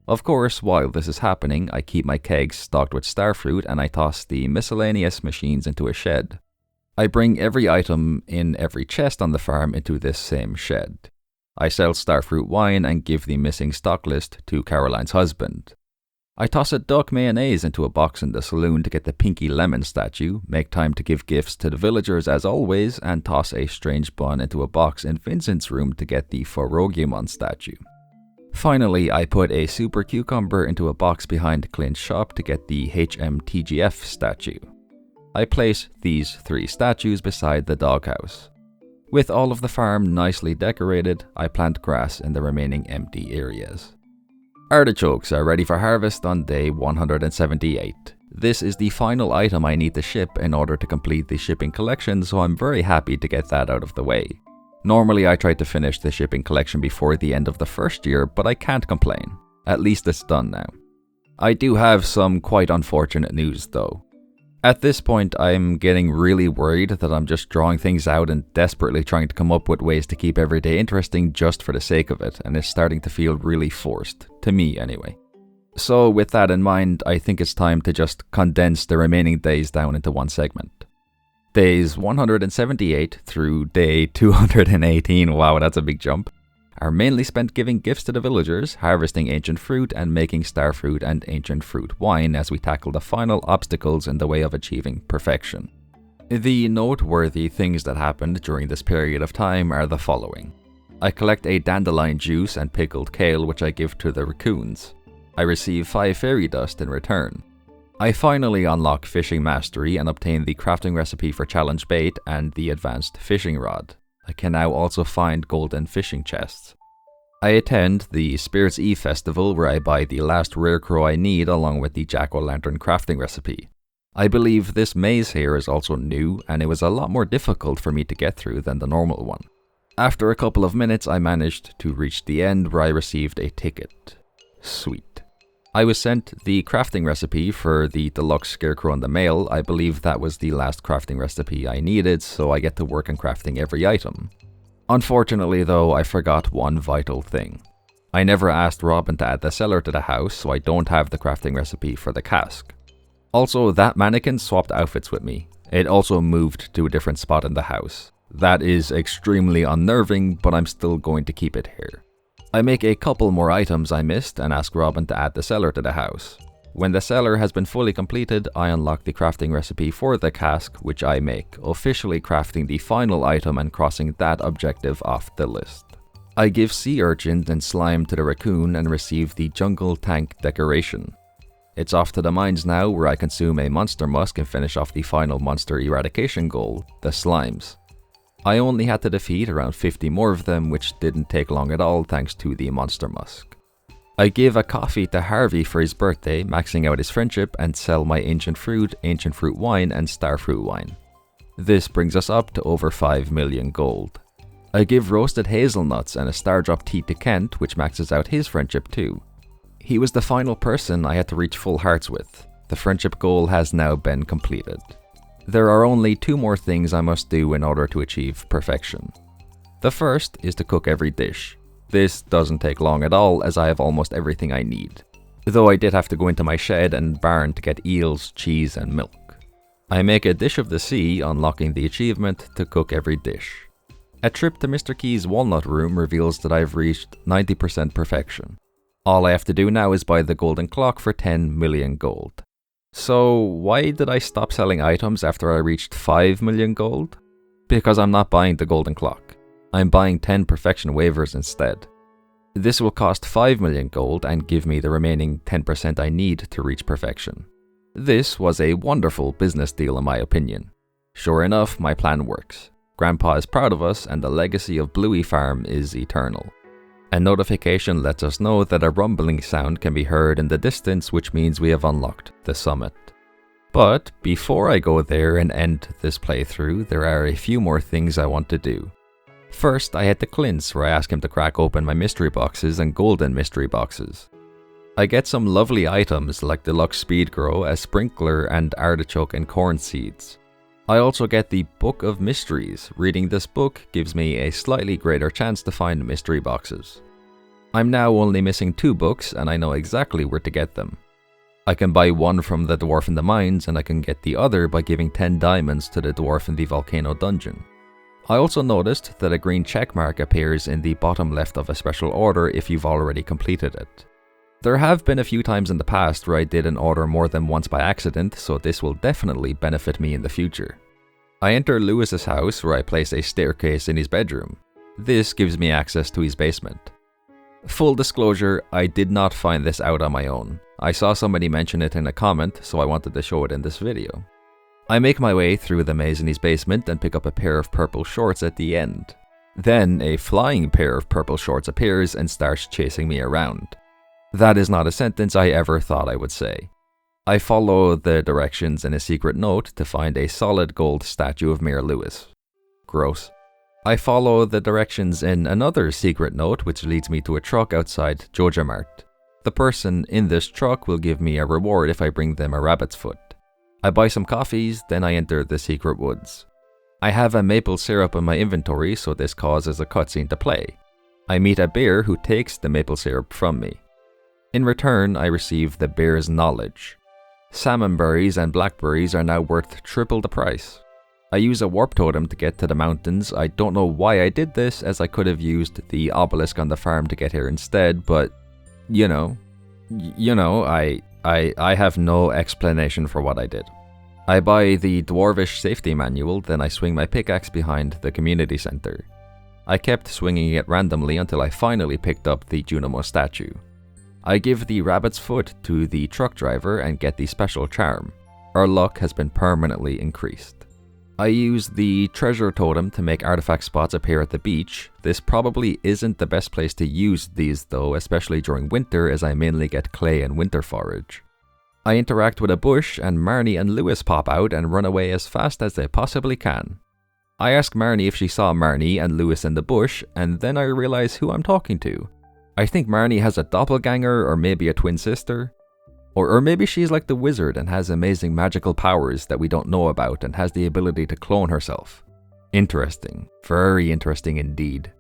Of course, while this is happening, I keep my kegs stocked with starfruit and I toss the miscellaneous machines into a shed. I bring every item in every chest on the farm into this same shed. I sell starfruit wine and give the missing stock list to Caroline's husband. I toss a duck mayonnaise into a box in the saloon to get the Pinky Lemon statue, make time to give gifts to the villagers as always, and toss a strange bun into a box in Vincent's room to get the Forogimon statue. Finally, I put a super cucumber into a box behind Clint's shop to get the HMTGF statue. I place these 3 statues beside the doghouse. With all of the farm nicely decorated, I plant grass in the remaining empty areas. Artichokes are ready for harvest on day 178. This is the final item I need to ship in order to complete the shipping collection, so I'm very happy to get that out of the way. Normally I try to finish the shipping collection before the end of the first year, but I can't complain. At least it's done now. I do have some quite unfortunate news though. At this point I'm getting really worried that I'm just drawing things out and desperately trying to come up with ways to keep every day interesting just for the sake of it, and it's starting to feel really forced, to me anyway. So with that in mind, I think it's time to just condense the remaining days down into one segment. Days 178 through day 218, wow, that's a big jump, are mainly spent giving gifts to the villagers, harvesting ancient fruit, and making starfruit and ancient fruit wine as we tackle the final obstacles in the way of achieving perfection. The noteworthy things that happened during this period of time are the following. I collect a dandelion juice and pickled kale which I give to the raccoons. I receive 5 fairy dust in return. I finally unlock fishing mastery and obtain the crafting recipe for challenge bait and the advanced fishing rod. I can now also find golden fishing chests. I attend the Spirits Eve festival where I buy the last rare crow I need along with the jack-o'-lantern crafting recipe. I believe this maze here is also new and it was a lot more difficult for me to get through than the normal one. After a couple of minutes I managed to reach the end where I received a ticket. Sweet. I was sent the crafting recipe for the deluxe scarecrow in the mail. I believe that was the last crafting recipe I needed, so I get to work on crafting every item. Unfortunately though, I forgot one vital thing. I never asked Robin to add the cellar to the house, so I don't have the crafting recipe for the cask. Also, that mannequin swapped outfits with me. It also moved to a different spot in the house. That is extremely unnerving, but I'm still going to keep it here. I make a couple more items I missed and ask Robin to add the cellar to the house. When the cellar has been fully completed, I unlock the crafting recipe for the cask, which I make, officially crafting the final item and crossing that objective off the list. I give sea urchins and slime to the raccoon and receive the jungle tank decoration. It's off to the mines now where I consume a monster musk and finish off the final monster eradication goal, the slimes. I only had to defeat around 50 more of them, which didn't take long at all thanks to the monster musk. I give a coffee to Harvey for his birthday, maxing out his friendship, and sell my ancient fruit wine, and starfruit wine. This brings us up to over 5 million gold. I give roasted hazelnuts and a Stardrop tea to Kent, which maxes out his friendship too. He was the final person I had to reach full hearts with. The friendship goal has now been completed. There are only 2 more things I must do in order to achieve perfection. The first is to cook every dish. This doesn't take long at all, as I have almost everything I need. Though I did have to go into my shed and barn to get eels, cheese and milk. I make a dish of the sea, unlocking the achievement to cook every dish. A trip to Mr. Key's walnut room reveals that I've reached 90% perfection. All I have to do now is buy the golden clock for 10 million gold. So why did I stop selling items after I reached 5 million gold? Because I'm not buying the golden clock. I'm buying 10 perfection waivers instead. This will cost 5 million gold and give me the remaining 10% I need to reach perfection. This was a wonderful business deal in my opinion. Sure enough, my plan works. Grandpa is proud of us and the legacy of Bluey Farm is eternal. A notification lets us know that a rumbling sound can be heard in the distance, which means we have unlocked the summit. But before I go there and end this playthrough, there are a few more things I want to do. First, I head to Clint's where I ask him to crack open my mystery boxes and golden mystery boxes. I get some lovely items like deluxe speed grow, a sprinkler and artichoke and corn seeds. I also get the Book of Mysteries. Reading this book gives me a slightly greater chance to find mystery boxes. I'm now only missing 2 books and I know exactly where to get them. I can buy one from the dwarf in the mines and I can get the other by giving 10 diamonds to the dwarf in the volcano dungeon. I also noticed that a green checkmark appears in the bottom left of a special order if you've already completed it. There have been a few times in the past where I did an order more than once by accident, so this will definitely benefit me in the future. I enter Lewis's house where I place a staircase in his bedroom. This gives me access to his basement. Full disclosure, I did not find this out on my own. I saw somebody mention it in a comment, so I wanted to show it in this video. I make my way through the maze in his basement and pick up a pair of purple shorts at the end. Then a flying pair of purple shorts appears and starts chasing me around. That is not a sentence I ever thought I would say. I follow the directions in a secret note to find a solid gold statue of Mayor Lewis. Gross. I follow the directions in another secret note which leads me to a truck outside Joja Mart. The person in this truck will give me a reward if I bring them a rabbit's foot. I buy some coffees, then I enter the secret woods. I have a maple syrup in my inventory, so this causes a cutscene to play. I meet a bear who takes the maple syrup from me. In return, I receive the bear's knowledge. Salmon berries and blackberries are now worth triple the price. I use a warp totem to get to the mountains. I don't know why I did this, as I could have used the obelisk on the farm to get here instead, but I have no explanation for what I did. I buy the Dwarvish safety manual, then I swing my pickaxe behind the community center. I kept swinging it randomly until I finally picked up the Junimo statue. I give the rabbit's foot to the truck driver and get the special charm. Our luck has been permanently increased. I use the treasure totem to make artifact spots appear at the beach. This probably isn't the best place to use these though, especially during winter as I mainly get clay and winter forage. I interact with a bush and Marnie and Lewis pop out and run away as fast as they possibly can. I ask Marnie if she saw Marnie and Lewis in the bush, and then I realize who I'm talking to. I think Marnie has a doppelganger or maybe a twin sister. Or maybe she's like the wizard and has amazing magical powers that we don't know about and has the ability to clone herself. Interesting. Very interesting indeed.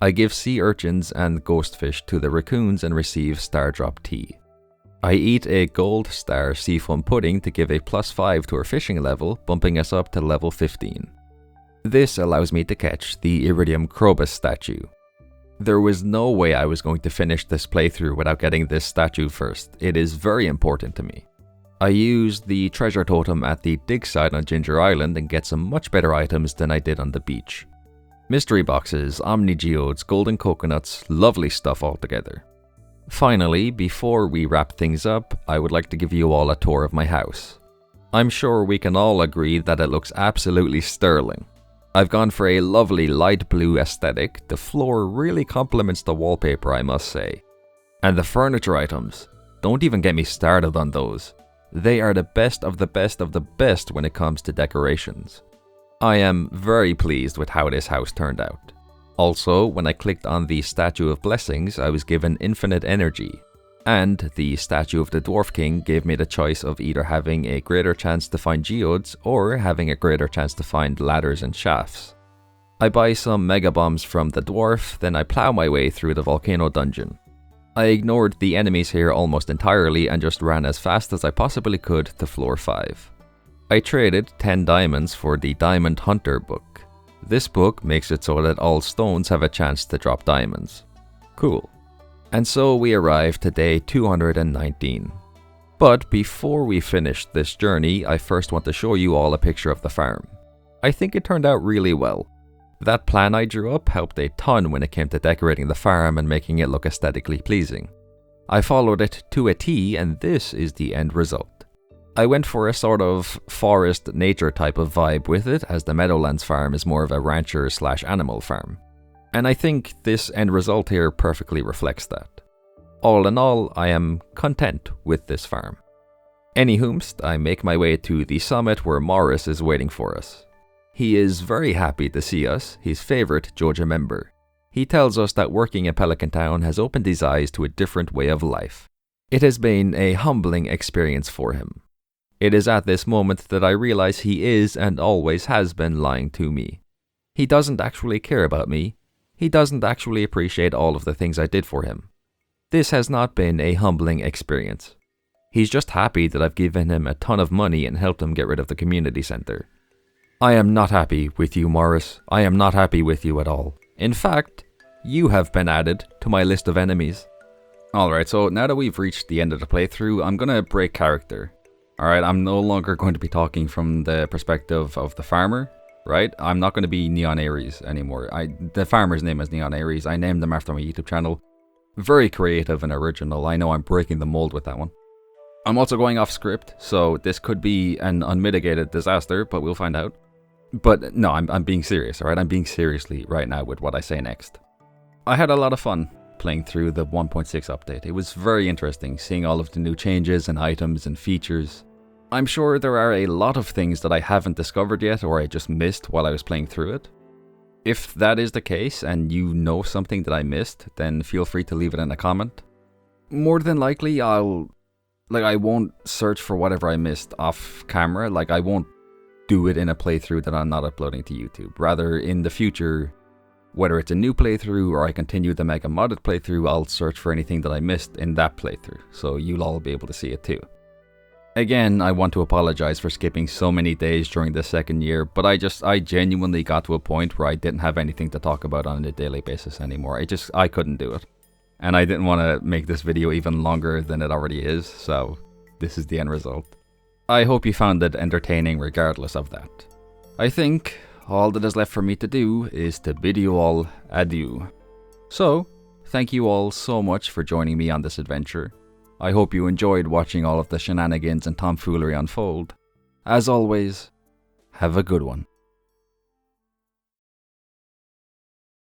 I give sea urchins and ghostfish to the raccoons and receive Stardrop tea. I eat a gold star seafoam pudding to give a +5 to our fishing level, bumping us up to level 15. This allows me to catch the Iridium Krobus statue. There was no way I was going to finish this playthrough without getting this statue first. It is very important to me. I used the treasure totem at the dig site on Ginger Island and get some much better items than I did on the beach. Mystery boxes, omni geodes, golden coconuts, lovely stuff altogether. Finally, before we wrap things up, I would like to give you all a tour of my house. I'm sure we can all agree that it looks absolutely sterling. I've gone for a lovely light blue aesthetic. The floor really complements the wallpaper, I must say. And the furniture items, don't even get me started on those. They are the best of the best of the best when it comes to decorations. I am very pleased with how this house turned out. Also, when I clicked on the Statue of Blessings, I was given infinite energy. And the statue of the Dwarf King gave me the choice of either having a greater chance to find geodes or having a greater chance to find ladders and shafts. I buy some mega bombs from the dwarf, then I plow my way through the volcano dungeon. I ignored the enemies here almost entirely and just ran as fast as I possibly could to floor 5. I traded 10 diamonds for the Diamond Hunter book. This book makes it so that all stones have a chance to drop diamonds. Cool. And so we arrived to day 219. But before we finish this journey, I first want to show you all a picture of the farm. I think it turned out really well. That plan I drew up helped a ton when it came to decorating the farm and making it look aesthetically pleasing. I followed it to a T, and this is the end result. I went for a sort of forest nature type of vibe with it, as the Meadowlands farm is more of a rancher / animal farm. And I think this end result here perfectly reflects that. All in all, I am content with this farm. Anyhoomst, I make my way to the summit where Morris is waiting for us. He is very happy to see us, his favourite Joja member. He tells us that working in Pelican Town has opened his eyes to a different way of life. It has been a humbling experience for him. It is at this moment that I realize he is and always has been lying to me. He doesn't actually care about me. He doesn't actually appreciate all of the things I did for him. This has not been a humbling experience. He's just happy that I've given him a ton of money and helped him get rid of the community center. I am not happy with you, Morris. I am not happy with you at all. In fact, you have been added to my list of enemies. Alright, so now that we've reached the end of the playthrough, I'm gonna break character. Alright, I'm no longer going to be talking from the perspective of the farmer. Right? I'm not going to be Neon Aries anymore. The farmer's name is Neon Aries. I named them after my YouTube channel. Very creative and original. I know I'm breaking the mold with that one. I'm also going off script, so this could be an unmitigated disaster, but we'll find out. But no, I'm being serious, alright? I'm being seriously right now with what I say next. I had a lot of fun playing through the 1.6 update. It was very interesting seeing all of the new changes and items and features. I'm sure there are a lot of things that I haven't discovered yet or I just missed while I was playing through it. If that is the case and you know something that I missed, then feel free to leave it in a comment. More than likely I won't search for whatever I missed off camera. I won't do it in a playthrough that I'm not uploading to YouTube. Rather, in the future, whether it's a new playthrough or I continue the mega modded playthrough, I'll search for anything that I missed in that playthrough, so you'll all be able to see it too. Again, I want to apologize for skipping so many days during the second year, but I genuinely got to a point where I didn't have anything to talk about on a daily basis anymore. I couldn't do it. And I didn't want to make this video even longer than it already is, so this is the end result. I hope you found it entertaining regardless of that. I think all that is left for me to do is to bid you all adieu. So, thank you all so much for joining me on this adventure. I hope you enjoyed watching all of the shenanigans and tomfoolery unfold. As always, have a good one.